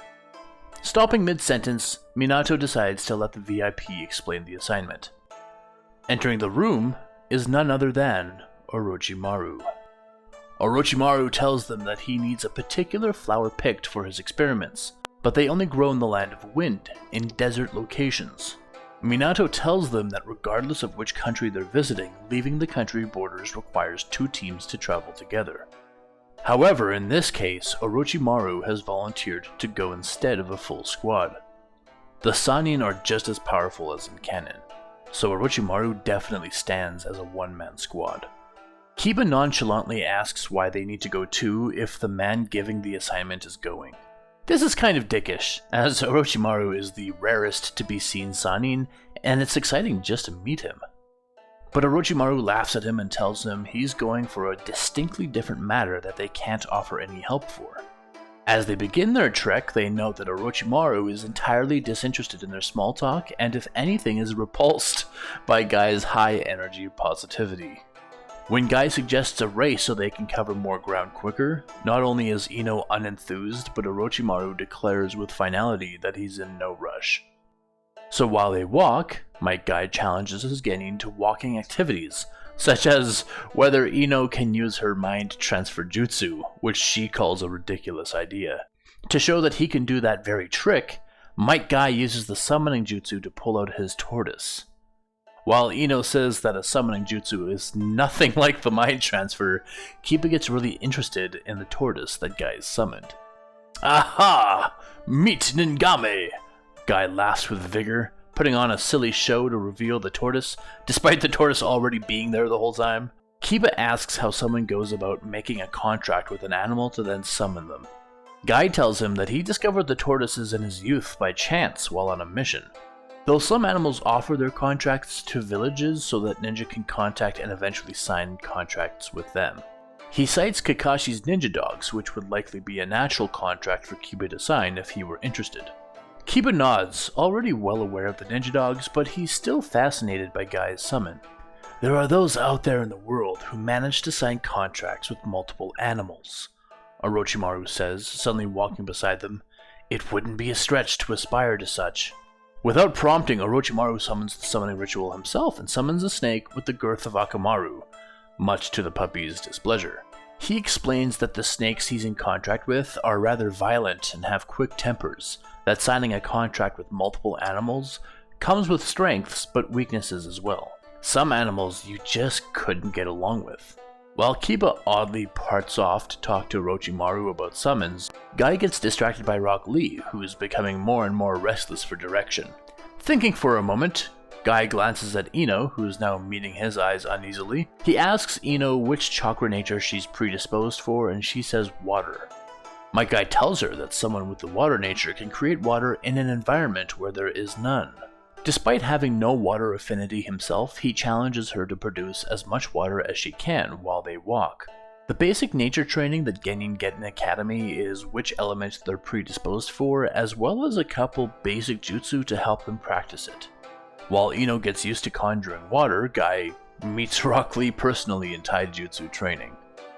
Stopping mid-sentence, Minato decides to let the VIP explain the assignment. Entering the room is none other than Orochimaru. Orochimaru tells them that he needs a particular flower picked for his experiments, but they only grow in the Land of Wind, in desert locations. Minato tells them that regardless of which country they're visiting, leaving the country borders requires 2 teams to travel together. However, in this case, Orochimaru has volunteered to go instead of a full squad. The Sannin are just as powerful as in canon, so Orochimaru definitely stands as a one-man squad. Kiba nonchalantly asks why they need to go too if the man giving the assignment is going. This is kind of dickish, as Orochimaru is the rarest to be seen Sannin, and it's exciting just to meet him. But Orochimaru laughs at him and tells him he's going for a distinctly different matter that they can't offer any help for. As they begin their trek, they note that Orochimaru is entirely disinterested in their small talk, and if anything is repulsed by Guy's high energy positivity. When Guy suggests a race so they can cover more ground quicker, not only is Ino unenthused, but Orochimaru declares with finality that he's in no rush. So while they walk, Might Guy challenges his genin to walking activities, such as whether Ino can use her mind transfer jutsu, which she calls a ridiculous idea. To show that he can do that very trick, Might Guy uses the summoning jutsu to pull out his tortoise. While Ino says that a summoning jutsu is nothing like the mind transfer, Kiba gets really interested in the tortoise that Guy summoned. Aha! Meet Ningame! Guy laughs with vigor, putting on a silly show to reveal the tortoise, despite the tortoise already being there the whole time. Kiba asks how someone goes about making a contract with an animal to then summon them. Guy tells him that he discovered the tortoises in his youth by chance while on a mission. Though some animals offer their contracts to villages so that ninja can contact and eventually sign contracts with them. He cites Kakashi's ninja dogs, which would likely be a natural contract for Kiba to sign if he were interested. Kiba nods, already well aware of the ninja dogs, but he's still fascinated by Guy's summon. There are those out there in the world who manage to sign contracts with multiple animals, Orochimaru says, suddenly walking beside them. It wouldn't be a stretch to aspire to such. Without prompting, Orochimaru summons the summoning ritual himself and summons a snake with the girth of Akamaru, much to the puppy's displeasure. He explains that the snakes he's in contract with are rather violent and have quick tempers, that signing a contract with multiple animals comes with strengths but weaknesses as well. Some animals you just couldn't get along with. While Kiba oddly parts off to talk to Orochimaru about summons, Guy gets distracted by Rock Lee, who is becoming more and more restless for direction. Thinking for a moment, Guy glances at Ino, who is now meeting his eyes uneasily. He asks Ino which chakra nature she's predisposed for, and she says water. Might Guy tells her that someone with the water nature can create water in an environment where there is none. Despite having no water affinity himself, he challenges her to produce as much water as she can while they walk. The basic nature training that Genin get in Academy is which element they're predisposed for, as well as a couple basic jutsu to help them practice it. While Ino gets used to conjuring water, Guy meets Rock Lee personally in taijutsu training.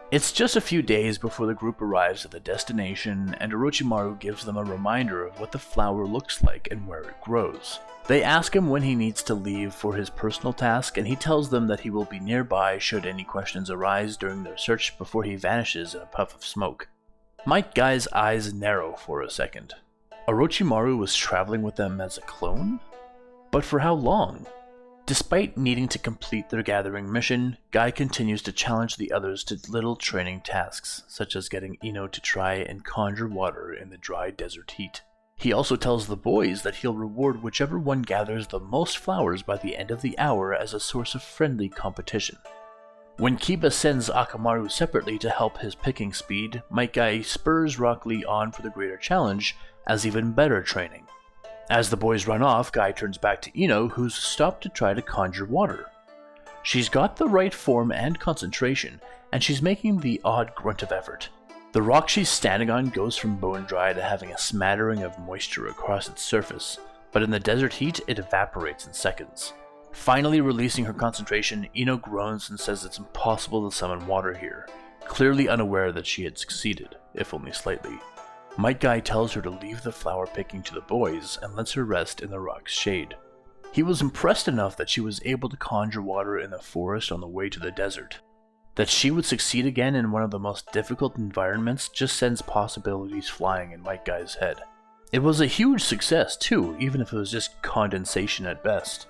It's just a few days before the group arrives at the destination, and Orochimaru gives them a reminder of what the flower looks like and where it grows. They ask him when he needs to leave for his personal task, and he tells them that he will be nearby should any questions arise during their search before he vanishes in a puff of smoke. Might Guy's eyes narrow for a second. Orochimaru was traveling with them as a clone? But for how long? Despite needing to complete their gathering mission, Guy continues to challenge the others to little training tasks, such as getting Ino to try and conjure water in the dry desert heat. He also tells the boys that he'll reward whichever one gathers the most flowers by the end of the hour as a source of friendly competition. When Kiba sends Akamaru separately to help his picking speed, Might Guy spurs Rock Lee on for the greater challenge as even better training. As the boys run off, Guy turns back to Ino, who's stopped to try to conjure water. She's got the right form and concentration, and she's making the odd grunt of effort. The rock she's standing on goes from bone dry to having a smattering of moisture across its surface, but in the desert heat it evaporates in seconds. Finally releasing her concentration, Ino groans and says it's impossible to summon water here, clearly unaware that she had succeeded, if only slightly. Might Guy tells her to leave the flower picking to the boys and lets her rest in the rock's shade. He was impressed enough that she was able to conjure water in the forest on the way to the desert. That she would succeed again in one of the most difficult environments just sends possibilities flying in Might Guy's head. It was a huge success too, even if it was just condensation at best.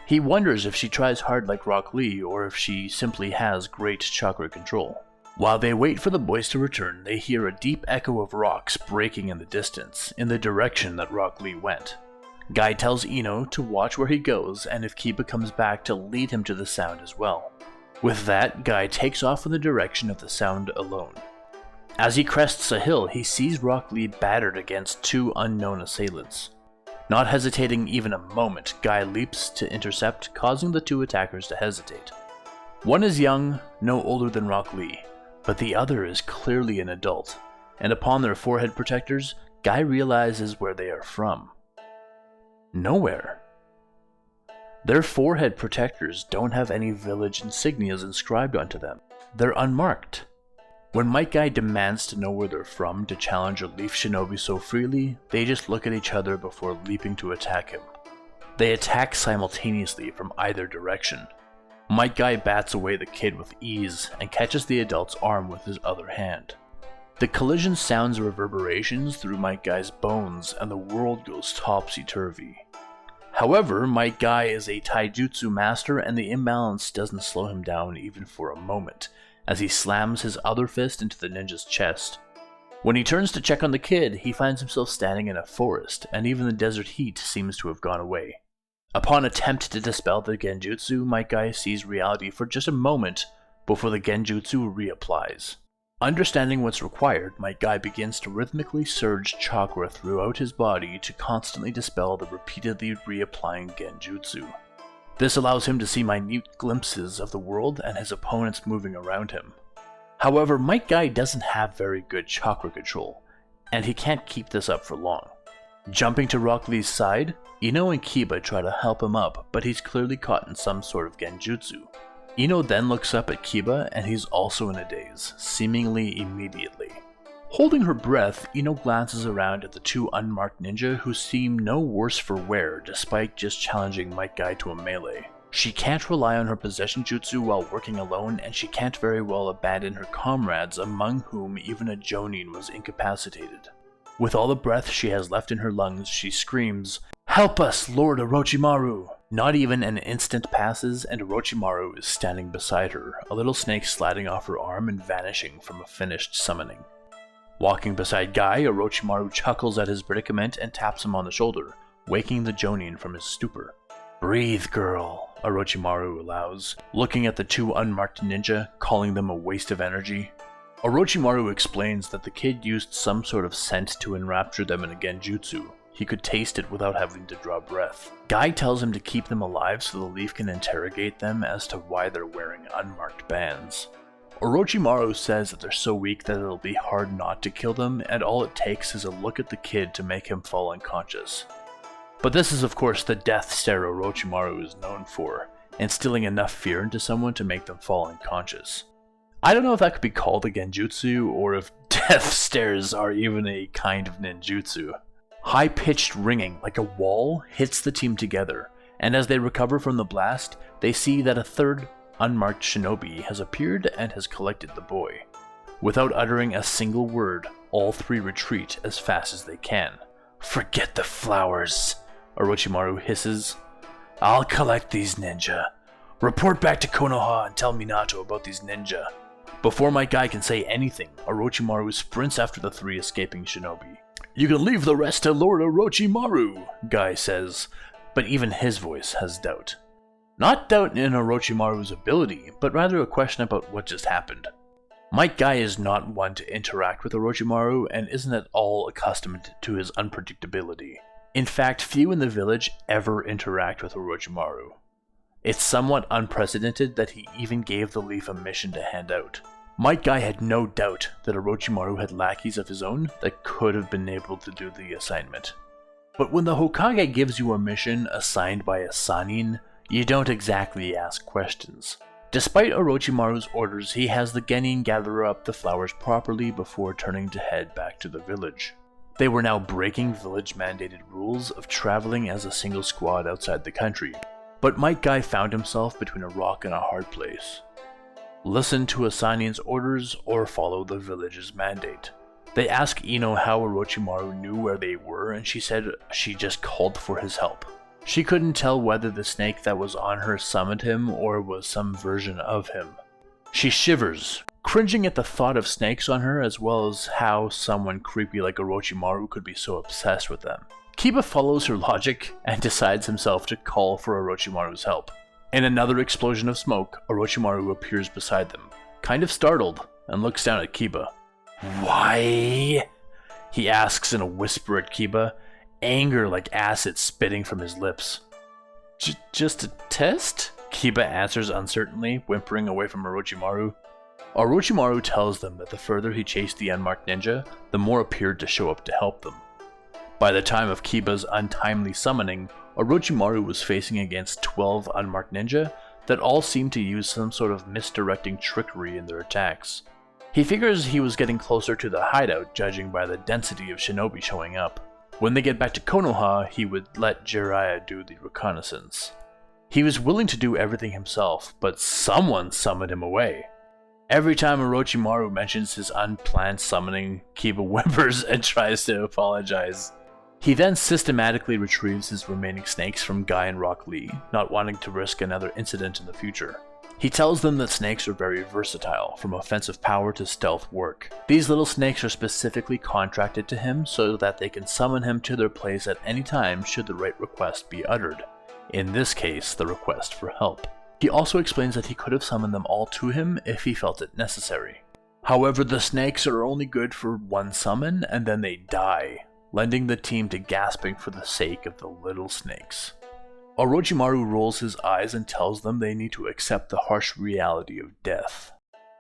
He wonders if she tries hard like Rock Lee or if she simply has great chakra control. While they wait for the boys to return, they hear a deep echo of rocks breaking in the distance, in the direction that Rock Lee went. Guy tells Ino to watch where he goes and if Kiba comes back to lead him to the sound as well. With that, Guy takes off in the direction of the sound alone. As he crests a hill, he sees Rock Lee battered against two unknown assailants. Not hesitating even a moment, Guy leaps to intercept, causing the two attackers to hesitate. One is young, no older than Rock Lee, but the other is clearly an adult, and upon their forehead protectors, Guy realizes where they are from. Nowhere. Their forehead protectors don't have any village insignias inscribed onto them. They're unmarked. When Might Guy demands to know where they're from to challenge a leaf shinobi so freely, they just look at each other before leaping to attack him. They attack simultaneously from either direction. Might Guy bats away the kid with ease and catches the adult's arm with his other hand. The collision sounds reverberations through Might Guy's bones and the world goes topsy-turvy. However, Might Guy is a taijutsu master and the imbalance doesn't slow him down even for a moment, as he slams his other fist into the ninja's chest. When he turns to check on the kid, he finds himself standing in a forest, and even the desert heat seems to have gone away. Upon attempt to dispel the genjutsu, Might Guy sees reality for just a moment before the genjutsu reapplies. Understanding what's required, Might Guy begins to rhythmically surge chakra throughout his body to constantly dispel the repeatedly reapplying genjutsu. This allows him to see minute glimpses of the world and his opponents moving around him. However, Might Guy doesn't have very good chakra control, and he can't keep this up for long. Jumping to Rock Lee's side, Ino and Kiba try to help him up, but he's clearly caught in some sort of genjutsu. Ino then looks up at Kiba and he's also in a daze, seemingly immediately. Holding her breath, Ino glances around at the two unmarked ninja who seem no worse for wear despite just challenging Might Guy to a melee. She can't rely on her possession jutsu while working alone, and she can't very well abandon her comrades, among whom even a jonin was incapacitated. With all the breath she has left in her lungs, she screams, "Help us, Lord Orochimaru!" Not even an instant passes and Orochimaru is standing beside her, a little snake sliding off her arm and vanishing from a finished summoning. Walking beside Guy, Orochimaru chuckles at his predicament and taps him on the shoulder, waking the Jonin from his stupor. "Breathe, girl," Orochimaru allows, looking at the two unmarked ninja, calling them a waste of energy. Orochimaru explains that the kid used some sort of scent to enrapture them in a genjutsu. He could taste it without having to draw breath. Guy tells him to keep them alive so the leaf can interrogate them as to why they're wearing unmarked bands. Orochimaru says that they're so weak that it'll be hard not to kill them, and all it takes is a look at the kid to make him fall unconscious. But this is of course the death stare Orochimaru is known for, instilling enough fear into someone to make them fall unconscious. I don't know if that could be called a genjutsu, or if death stares are even a kind of ninjutsu. High-pitched ringing, like a wall, hits the team together, and as they recover from the blast, they see that a third unmarked shinobi has appeared and has collected the boy. Without uttering a single word, all three retreat as fast as they can. "Forget the flowers," Orochimaru hisses. "I'll collect these ninja. Report back to Konoha and tell Minato about these ninja." Before my guy can say anything, Orochimaru sprints after the three escaping shinobi. "You can leave the rest to Lord Orochimaru," Guy says, but even his voice has doubt. Not doubt in Orochimaru's ability, but rather a question about what just happened. Might Guy is not one to interact with Orochimaru and isn't at all accustomed to his unpredictability. In fact, few in the village ever interact with Orochimaru. It's somewhat unprecedented that he even gave the leaf a mission to hand out. Might Guy had no doubt that Orochimaru had lackeys of his own that could have been able to do the assignment. But when the Hokage gives you a mission assigned by a Sannin, you don't exactly ask questions. Despite Orochimaru's orders, he has the genin gather up the flowers properly before turning to head back to the village. They were now breaking village-mandated rules of traveling as a single squad outside the country, but Might Guy found himself between a rock and a hard place. Listen to a Sannin's orders or follow the village's mandate. They ask Ino how Orochimaru knew where they were, and she said she just called for his help. She couldn't tell whether the snake that was on her summoned him or was some version of him. She shivers, cringing at the thought of snakes on her, as well as how someone creepy like Orochimaru could be so obsessed with them. Kiba follows her logic and decides himself to call for Orochimaru's help. In another explosion of smoke, Orochimaru appears beside them, kind of startled, and looks down at Kiba. "Why?" he asks in a whisper at Kiba, anger like acid spitting from his lips. Just a test?" Kiba answers uncertainly, whimpering away from Orochimaru. Orochimaru tells them that the further he chased the unmarked ninja, the more appeared to show up to help them. By the time of Kiba's untimely summoning, Orochimaru was facing against 12 unmarked ninja that all seemed to use some sort of misdirecting trickery in their attacks. He figures he was getting closer to the hideout judging by the density of shinobi showing up. When they get back to Konoha, he would let Jiraiya do the reconnaissance. He was willing to do everything himself, but someone summoned him away. Every time Orochimaru mentions his unplanned summoning, Kiba whimpers and tries to apologize. He then systematically retrieves his remaining snakes from Guy and Rock Lee, not wanting to risk another incident in the future. He tells them that snakes are very versatile, from offensive power to stealth work. These little snakes are specifically contracted to him so that they can summon him to their place at any time should the right request be uttered. In this case, the request for help. He also explains that he could have summoned them all to him if he felt it necessary. However, the snakes are only good for one summon and then they die, lending the team to gasping for the sake of the little snakes. Orochimaru rolls his eyes and tells them they need to accept the harsh reality of death.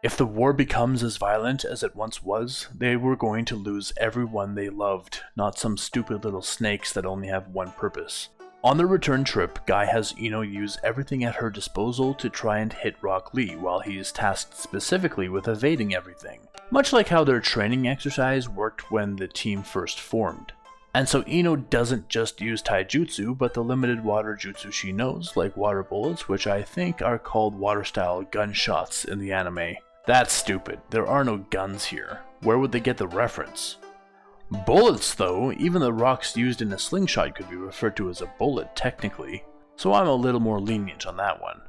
If the war becomes as violent as it once was, they were going to lose everyone they loved, not some stupid little snakes that only have one purpose. On their return trip, Guy has Ino use everything at her disposal to try and hit Rock Lee while he is tasked specifically with evading everything, much like how their training exercise worked when the team first formed. And so Ino doesn't just use taijutsu, but the limited water jutsu she knows, like water bullets, which I think are called water-style gunshots in the anime. That's stupid, there are no guns here. Where would they get the reference? Bullets, though, even the rocks used in a slingshot could be referred to as a bullet technically, so I'm a little more lenient on that one.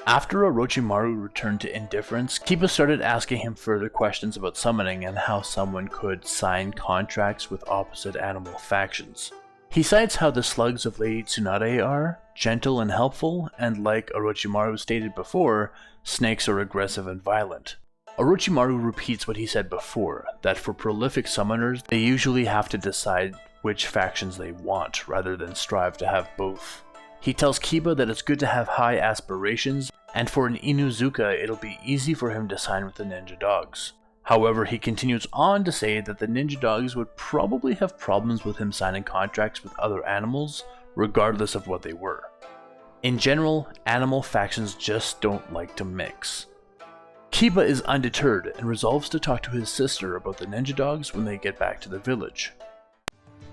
After Orochimaru returned to indifference, Kiba started asking him further questions about summoning and how someone could sign contracts with opposite animal factions. He cites how the slugs of Lady Tsunade are gentle and helpful, and like Orochimaru stated before, snakes are aggressive and violent. Orochimaru repeats what he said before, that for prolific summoners, they usually have to decide which factions they want, rather than strive to have both. He tells Kiba that it's good to have high aspirations, and for an Inuzuka it'll be easy for him to sign with the ninja dogs. However, he continues on to say that the ninja dogs would probably have problems with him signing contracts with other animals, regardless of what they were. In general, animal factions just don't like to mix. Kiba is undeterred and resolves to talk to his sister about the ninja dogs when they get back to the village.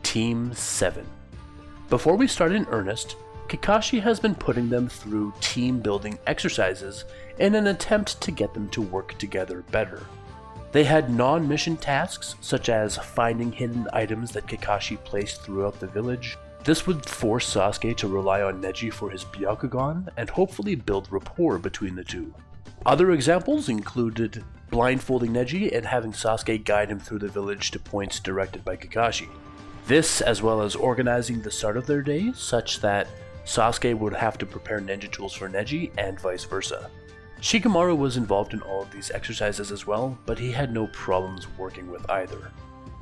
Team 7. Before we start in earnest, Kakashi has been putting them through team building exercises in an attempt to get them to work together better. They had non-mission tasks such as finding hidden items that Kakashi placed throughout the village. This would force Sasuke to rely on Neji for his Byakugan and hopefully build rapport between the two. Other examples included blindfolding Neji and having Sasuke guide him through the village to points directed by Kakashi. This, as well as organizing the start of their day such that Sasuke would have to prepare ninja tools for Neji and vice versa. Shikamaru was involved in all of these exercises as well, but he had no problems working with either.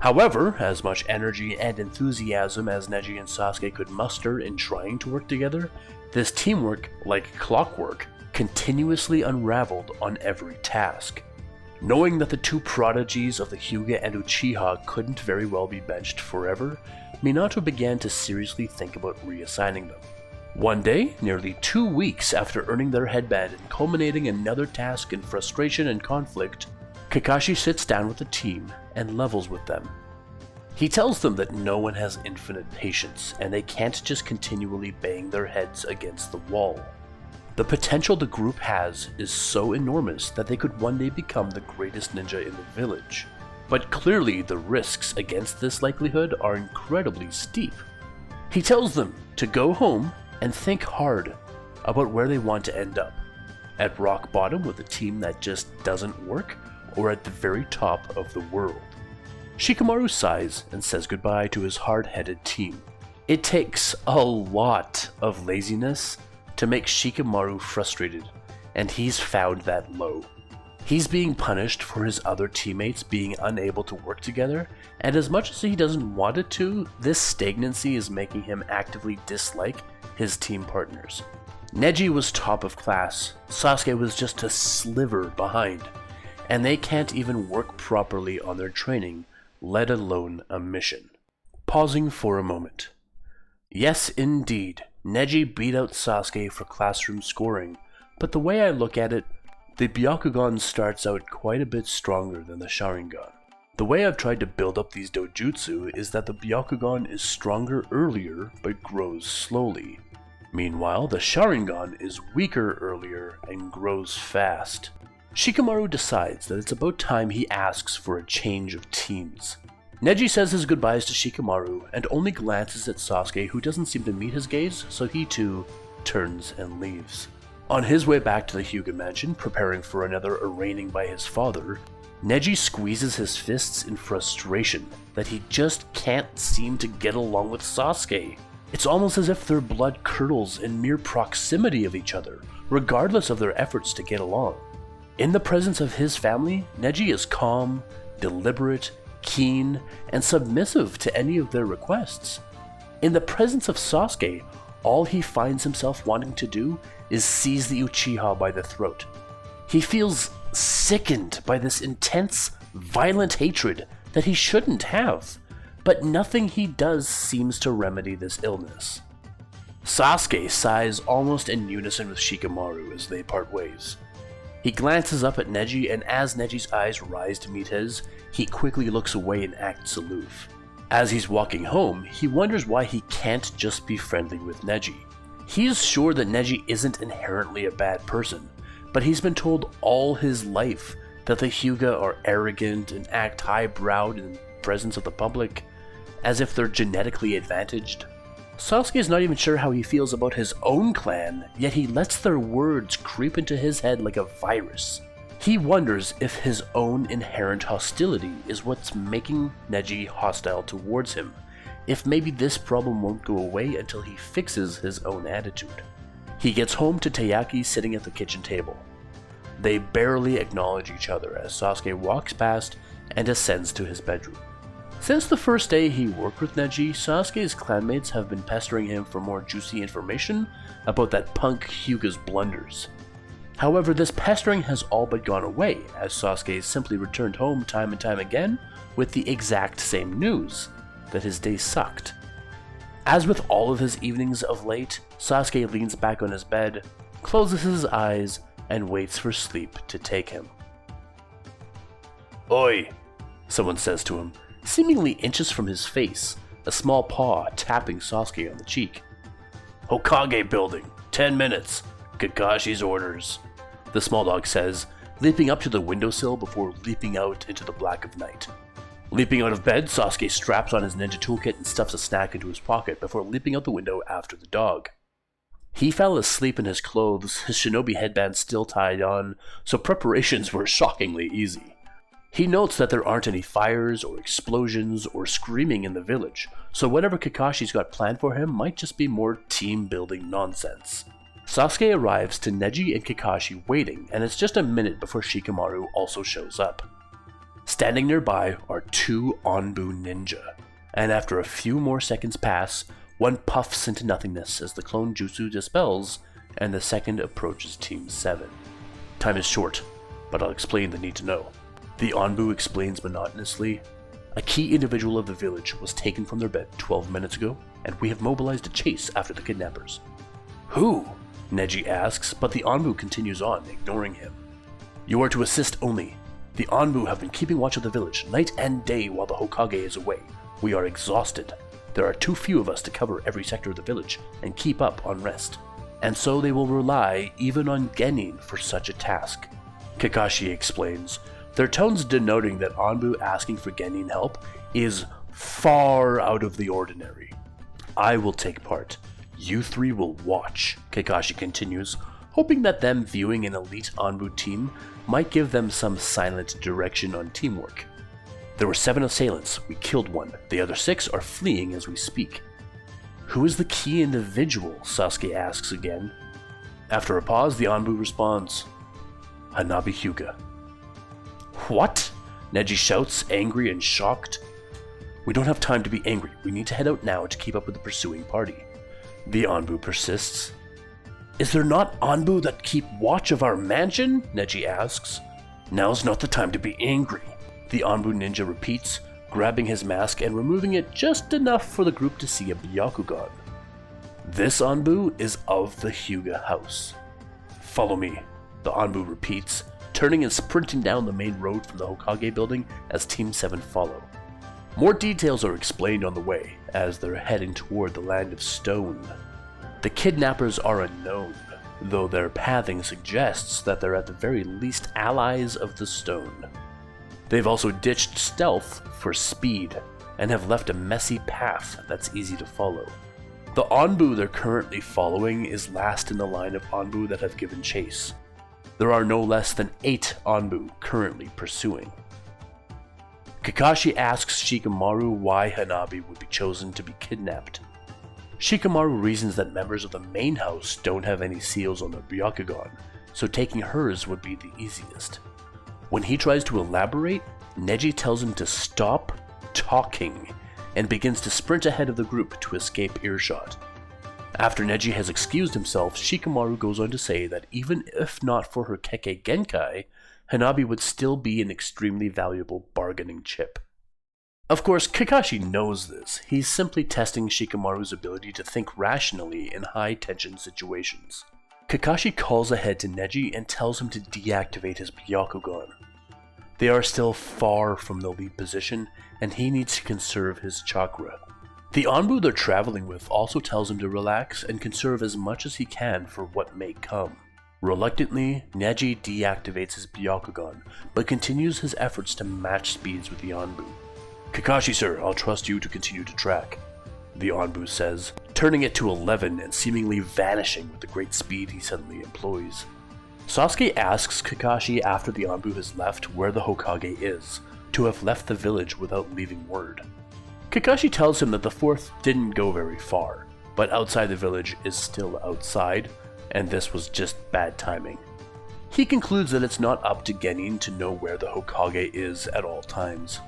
However, as much energy and enthusiasm as Neji and Sasuke could muster in trying to work together, this teamwork, like clockwork, continuously unraveled on every task. Knowing that the two prodigies of the Hyuga and Uchiha couldn't very well be benched forever, Minato began to seriously think about reassigning them. One day, nearly 2 weeks after earning their headband and culminating another task in frustration and conflict, Kakashi sits down with the team and levels with them. He tells them that no one has infinite patience and they can't just continually bang their heads against the wall. The potential the group has is so enormous that they could one day become the greatest ninja in the village. But clearly the risks against this likelihood are incredibly steep. He tells them to go home and think hard about where they want to end up. At rock bottom with a team that just doesn't work, or at the very top of the world. Shikamaru sighs and says goodbye to his hard-headed team. It takes a lot of laziness to make Shikamaru frustrated, and he's found that low. He's being punished for his other teammates being unable to work together, and as much as he doesn't want it to, this stagnancy is making him actively dislike his team partners. Neji was top of class, Sasuke was just a sliver behind, and they can't even work properly on their training, let alone a mission. Pausing for a moment. Yes, indeed, Neji beat out Sasuke for classroom scoring, but the way I look at it, the Byakugan starts out quite a bit stronger than the Sharingan. The way I've tried to build up these dojutsu is that the Byakugan is stronger earlier but grows slowly. Meanwhile, the Sharingan is weaker earlier and grows fast. Shikamaru decides that it's about time he asks for a change of teams. Neji says his goodbyes to Shikamaru and only glances at Sasuke, who doesn't seem to meet his gaze, so he too turns and leaves. On his way back to the Hyuga mansion, preparing for another arraigning by his father, Neji squeezes his fists in frustration that he just can't seem to get along with Sasuke. It's almost as if their blood curdles in mere proximity of each other, regardless of their efforts to get along. In the presence of his family, Neji is calm, deliberate, keen, and submissive to any of their requests. In the presence of Sasuke, all he finds himself wanting to do is seize the Uchiha by the throat. He feels sickened by this intense, violent hatred that he shouldn't have, but nothing he does seems to remedy this illness. Sasuke sighs almost in unison with Shikamaru as they part ways. He glances up at Neji, and as Neji's eyes rise to meet his, he quickly looks away and acts aloof. As he's walking home, he wonders why he can't just be friendly with Neji. He is sure that Neji isn't inherently a bad person, but he's been told all his life that the Hyuga are arrogant and act high-browed and presence of the public, as if they're genetically advantaged. Sasuke is not even sure how he feels about his own clan, yet he lets their words creep into his head like a virus. He wonders if his own inherent hostility is what's making Neji hostile towards him, if maybe this problem won't go away until he fixes his own attitude. He gets home to Taiyaki sitting at the kitchen table. They barely acknowledge each other as Sasuke walks past and ascends to his bedroom. Since the first day he worked with Neji, Sasuke's clanmates have been pestering him for more juicy information about that punk Hyuga's blunders. However, this pestering has all but gone away, as Sasuke simply returned home time and time again with the exact same news, that his day sucked. As with all of his evenings of late, Sasuke leans back on his bed, closes his eyes, and waits for sleep to take him. "Oi," someone says to him, seemingly inches from his face, a small paw tapping Sasuke on the cheek. "Hokage building, 10 minutes, Kakashi's orders," the small dog says, leaping up to the windowsill before leaping out into the black of night. Leaping out of bed, Sasuke straps on his ninja toolkit and stuffs a snack into his pocket before leaping out the window after the dog. He fell asleep in his clothes, his shinobi headband still tied on, so preparations were shockingly easy. He notes that there aren't any fires or explosions or screaming in the village, so whatever Kakashi's got planned for him might just be more team-building nonsense. Sasuke arrives to Neji and Kakashi waiting, and it's just a minute before Shikamaru also shows up. Standing nearby are 2 Anbu ninja, and after a few more seconds pass, one puffs into nothingness as the clone jutsu dispels, and the second approaches Team 7. Time is short, but I'll explain the need to know. The Anbu explains monotonously, "A key individual of the village was taken from their bed 12 minutes ago, and we have mobilized a chase after the kidnappers." "Who?" Neji asks, but the Anbu continues on, ignoring him. "You are to assist only. The Anbu have been keeping watch of the village night and day while the Hokage is away. We are exhausted. There are too few of us to cover every sector of the village and keep up on rest, and so they will rely even on Genin for such a task," Kakashi explains, their tones denoting that Anbu asking for Genin help is far out of the ordinary. "I will take part. You 3 will watch," Kakashi continues, hoping that them viewing an elite Anbu team might give them some silent direction on teamwork. "There were 7 assailants. We killed 1. The other 6 are fleeing as we speak." "Who is the key individual?" Sasuke asks again. After a pause, the Anbu responds, "Hanabi Hyuga." "What?" Neji shouts, angry and shocked. "We don't have time to be angry. We need to head out now to keep up with the pursuing party." The Anbu persists. "Is there not Anbu that keep watch of our mansion?" Neji asks. "Now's not the time to be angry," the Anbu ninja repeats, grabbing his mask and removing it just enough for the group to see a Byakugan. "This Anbu is of the Hyuga house. Follow me," the Anbu repeats, turning and sprinting down the main road from the Hokage building as Team 7 follow. More details are explained on the way, as they're heading toward the Land of Stone. The kidnappers are unknown, though their pathing suggests that they're at the very least allies of the Stone. They've also ditched stealth for speed, and have left a messy path that's easy to follow. The Anbu they're currently following is last in the line of Anbu that have given chase. There are no less than 8 Anbu currently pursuing. Kakashi asks Shikamaru why Hanabi would be chosen to be kidnapped. Shikamaru reasons that members of the main house don't have any seals on their Byakugan, so taking hers would be the easiest. When he tries to elaborate, Neji tells him to stop talking and begins to sprint ahead of the group to escape earshot. After Neji has excused himself, Shikamaru goes on to say that even if not for her Kekkei Genkai, Hanabi would still be an extremely valuable bargaining chip. Of course, Kakashi knows this. He's simply testing Shikamaru's ability to think rationally in high-tension situations. Kakashi calls ahead to Neji and tells him to deactivate his Byakugan. They are still far from the lead position, and he needs to conserve his chakra. The Anbu they're traveling with also tells him to relax and conserve as much as he can for what may come. Reluctantly, Neji deactivates his Byakugan, but continues his efforts to match speeds with the Anbu. "Kakashi, sir, I'll trust you to continue to track," the Anbu says, turning it to 11 and seemingly vanishing with the great speed he suddenly employs. Sasuke asks Kakashi after the Anbu has left where the Hokage is, to have left the village without leaving word. Kakashi tells him that the fourth didn't go very far, but outside the village is still outside, and this was just bad timing. He concludes that it's not up to Genin to know where the Hokage is at all times.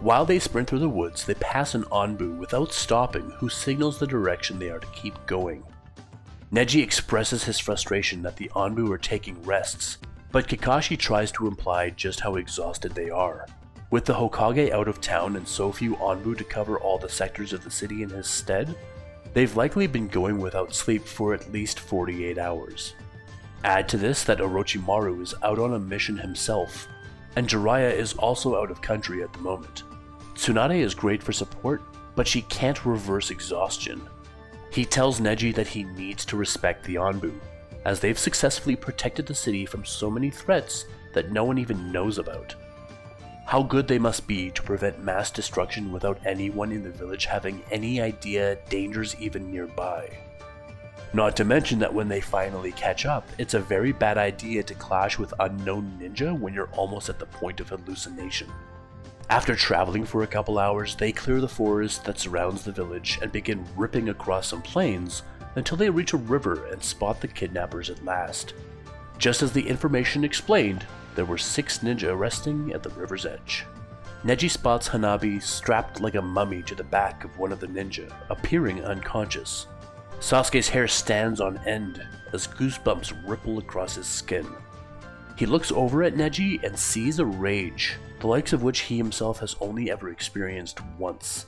While they sprint through the woods, they pass an Anbu without stopping who signals the direction they are to keep going. Neji expresses his frustration that the Anbu are taking rests, but Kakashi tries to imply just how exhausted they are. With the Hokage out of town and so few Anbu to cover all the sectors of the city in his stead, they've likely been going without sleep for at least 48 hours. Add to this that Orochimaru is out on a mission himself, and Jiraiya is also out of country at the moment. Tsunade is great for support, but she can't reverse exhaustion. He tells Neji that he needs to respect the Anbu, as they've successfully protected the city from so many threats that no one even knows about. How good they must be to prevent mass destruction without anyone in the village having any idea danger's even nearby. Not to mention that when they finally catch up, it's a very bad idea to clash with unknown ninja when you're almost at the point of hallucination. After traveling for a couple hours, they clear the forest that surrounds the village and begin ripping across some plains until they reach a river and spot the kidnappers at last. Just as the information explained, there were 6 ninja resting at the river's edge. Neji spots Hanabi strapped like a mummy to the back of one of the ninja, appearing unconscious. Sasuke's hair stands on end as goosebumps ripple across his skin. He looks over at Neji and sees a rage, the likes of which he himself has only ever experienced once.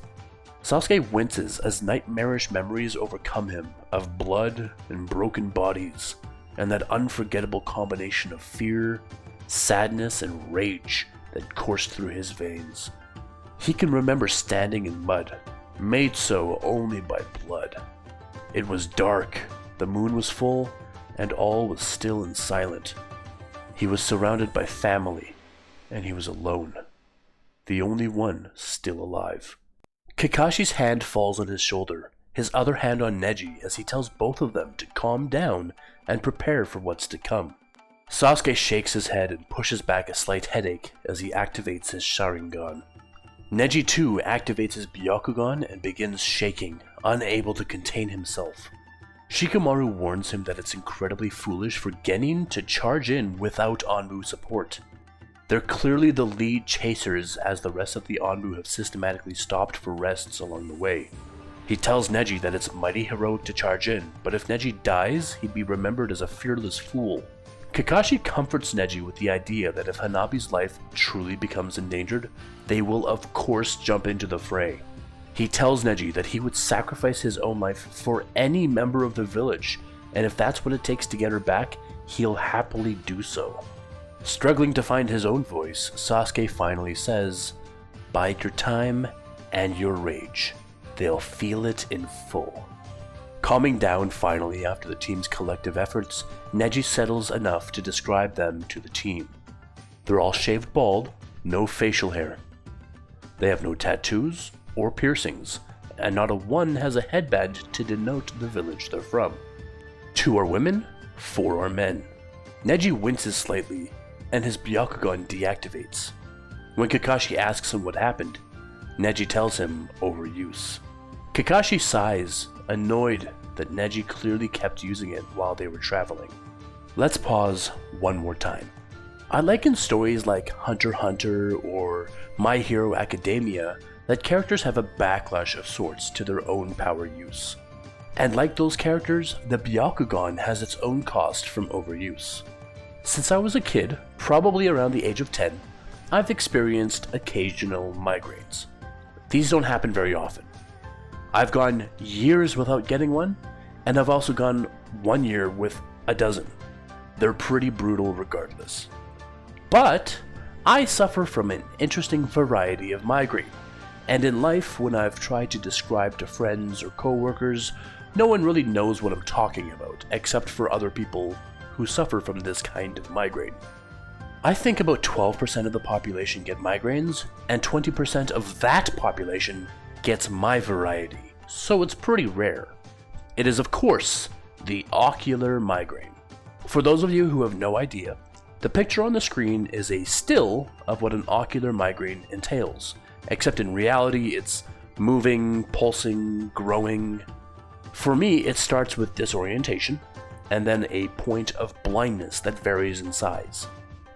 Sasuke winces as nightmarish memories overcome him of blood and broken bodies, and that unforgettable combination of fear, sadness, and rage that coursed through his veins. He can remember standing in mud, made so only by blood. It was dark, the moon was full, and all was still and silent. He was surrounded by family, and he was alone. The only one still alive. Kakashi's hand falls on his shoulder, his other hand on Neji as he tells both of them to calm down and prepare for what's to come. Sasuke shakes his head and pushes back a slight headache as he activates his Sharingan. Neji too activates his Byakugan and begins shaking, unable to contain himself. Shikamaru warns him that it's incredibly foolish for Genin to charge in without Anbu support. They're clearly the lead chasers as the rest of the Anbu have systematically stopped for rests along the way. He tells Neji that it's mighty heroic to charge in, but if Neji dies, he'd be remembered as a fearless fool. Kakashi comforts Neji with the idea that if Hanabi's life truly becomes endangered, they will of course jump into the fray. He tells Neji that he would sacrifice his own life for any member of the village, and if that's what it takes to get her back, he'll happily do so. Struggling to find his own voice, Sasuke finally says, "Bide your time and your rage. They'll feel it in full." Calming down finally after the team's collective efforts, Neji settles enough to describe them to the team. They're all shaved bald, no facial hair. They have no tattoos or piercings, and not a one has a headband to denote the village they're from. 2 are women, 4 are men. Neji winces slightly, and his Byakugan deactivates. When Kakashi asks him what happened, Neji tells him overuse. Kakashi sighs, annoyed that Neji clearly kept using it while they were traveling. Let's pause one more time. I like in stories like Hunter x Hunter or My Hero Academia that characters have a backlash of sorts to their own power use. And like those characters, the Byakugan has its own cost from overuse. Since I was a kid, probably around the age of 10, I've experienced occasional migraines. These don't happen very often. I've gone years without getting one, and I've also gone 1 year with a dozen. They're pretty brutal regardless. But I suffer from an interesting variety of migraine, and in life when I've tried to describe to friends or coworkers, no one really knows what I'm talking about except for other people who suffer from this kind of migraine. I think about 12% of the population get migraines, and 20% of that population gets my variety, so it's pretty rare. It is, of course, the ocular migraine. For those of you who have no idea, the picture on the screen is a still of what an ocular migraine entails, except in reality it's moving, pulsing, growing. For me, it starts with disorientation, and then a point of blindness that varies in size.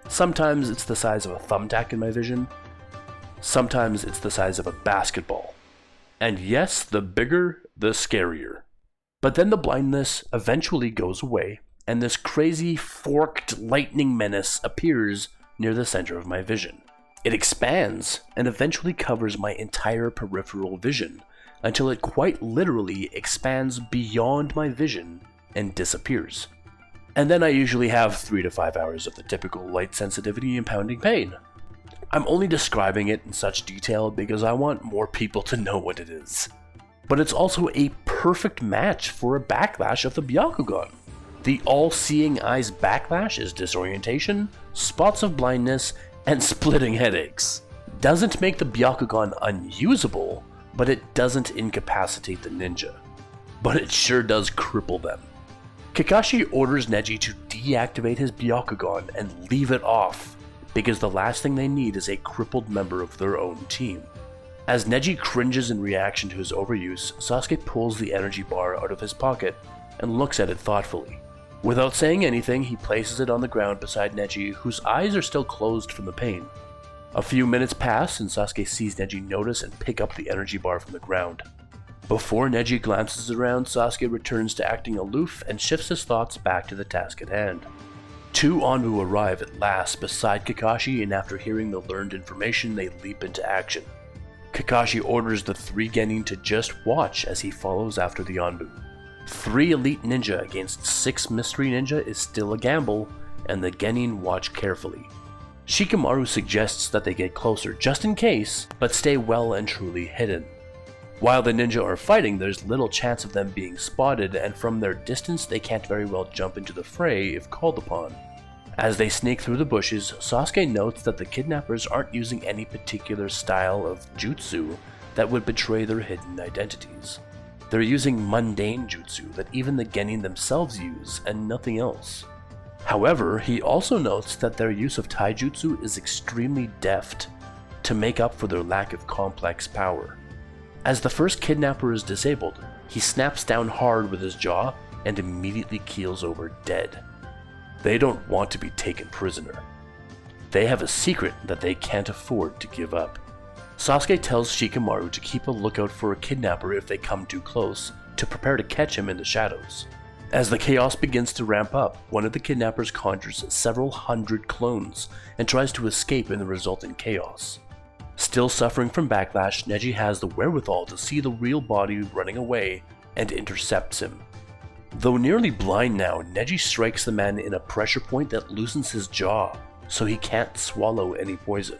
Sometimes it's the size of a thumbtack in my vision, sometimes it's the size of a basketball. And yes, the bigger, the scarier. But then the blindness eventually goes away, and this crazy forked lightning menace appears near the center of my vision. It expands and eventually covers my entire peripheral vision until it quite literally expands beyond my vision and disappears. And then I usually have 3 to 5 hours of the typical light sensitivity and pounding pain. I'm only describing it in such detail because I want more people to know what it is. But it's also a perfect match for a backlash of the Byakugan. The all-seeing eyes backlash is disorientation, spots of blindness, and splitting headaches. Doesn't make the Byakugan unusable, but it doesn't incapacitate the ninja. But it sure does cripple them. Kakashi orders Neji to deactivate his Byakugan and leave it off, because the last thing they need is a crippled member of their own team. As Neji cringes in reaction to his overuse, Sasuke pulls the energy bar out of his pocket and looks at it thoughtfully. Without saying anything, he places it on the ground beside Neji, whose eyes are still closed from the pain. A few minutes pass and Sasuke sees Neji notice and pick up the energy bar from the ground. Before Neji glances around, Sasuke returns to acting aloof and shifts his thoughts back to the task at hand. 2 Anbu arrive at last beside Kakashi, and after hearing the learned information, they leap into action. Kakashi orders the 3 genin to just watch as he follows after the Anbu. 3 elite ninja against 6 mystery ninja is still a gamble, and the genin watch carefully. Shikamaru suggests that they get closer just in case, but stay well and truly hidden. While the ninja are fighting, there's little chance of them being spotted, and from their distance they can't very well jump into the fray if called upon. As they sneak through the bushes, Sasuke notes that the kidnappers aren't using any particular style of jutsu that would betray their hidden identities. They're using mundane jutsu that even the genin themselves use, and nothing else. However, he also notes that their use of taijutsu is extremely deft, to make up for their lack of complex power. As the first kidnapper is disabled, he snaps down hard with his jaw and immediately keels over dead. They don't want to be taken prisoner. They have a secret that they can't afford to give up. Sasuke tells Shikamaru to keep a lookout for a kidnapper if they come too close, to prepare to catch him in the shadows. As the chaos begins to ramp up, one of the kidnappers conjures several hundred clones and tries to escape in the resultant chaos. Still suffering from backlash, Neji has the wherewithal to see the real body running away and intercepts him. Though nearly blind now, Neji strikes the man in a pressure point that loosens his jaw, so he can't swallow any poison.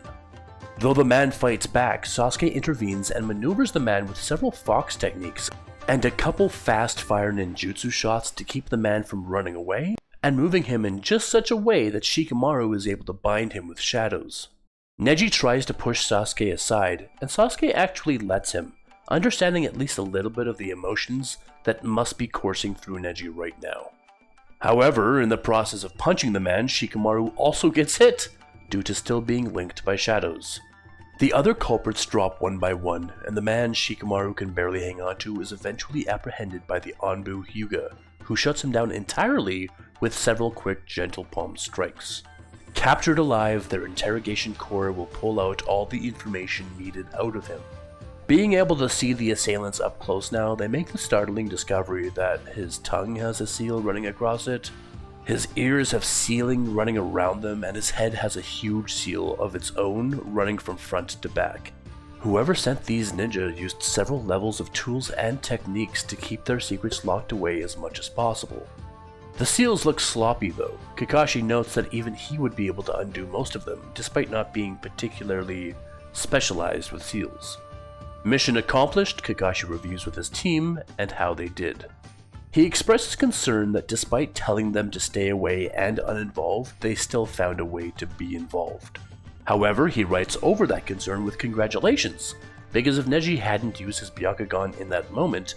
Though the man fights back, Sasuke intervenes and maneuvers the man with several fox techniques and a couple fast-fire ninjutsu shots to keep the man from running away, and moving him in just such a way that Shikamaru is able to bind him with shadows. Neji tries to push Sasuke aside, and Sasuke actually lets him, understanding at least a little bit of the emotions that must be coursing through Neji right now. However, in the process of punching the man, Shikamaru also gets hit, due to still being linked by shadows. The other culprits drop one by one, and the man Shikamaru can barely hang on to is eventually apprehended by the Anbu Hyuga, who shuts him down entirely with several quick gentle palm strikes. Captured alive, their interrogation core will pull out all the information needed out of him. Being able to see the assailants up close now, they make the startling discovery that his tongue has a seal running across it, his ears have sealing running around them, and his head has a huge seal of its own running from front to back. Whoever sent these ninja used several levels of tools and techniques to keep their secrets locked away as much as possible. The seals look sloppy though. Kakashi notes that even he would be able to undo most of them, despite not being particularly specialized with seals. Mission accomplished, Kakashi reviews with his team and how they did. He expresses concern that despite telling them to stay away and uninvolved, they still found a way to be involved. However, he writes over that concern with congratulations, because if Neji hadn't used his Byakugan in that moment,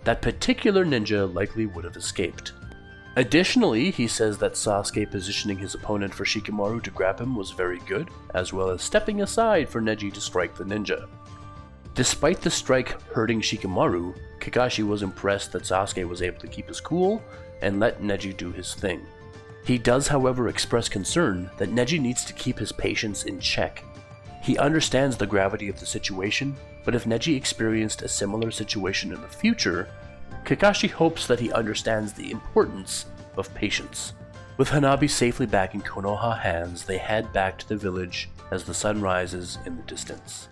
that particular ninja likely would have escaped. Additionally, he says that Sasuke positioning his opponent for Shikamaru to grab him was very good, as well as stepping aside for Neji to strike the ninja. Despite the strike hurting Shikamaru, Kakashi was impressed that Sasuke was able to keep his cool and let Neji do his thing. He does, however, express concern that Neji needs to keep his patience in check. He understands the gravity of the situation, but if Neji experienced a similar situation in the future, Kakashi hopes that he understands the importance of patience. With Hanabi safely back in Konoha hands, they head back to the village as the sun rises in the distance.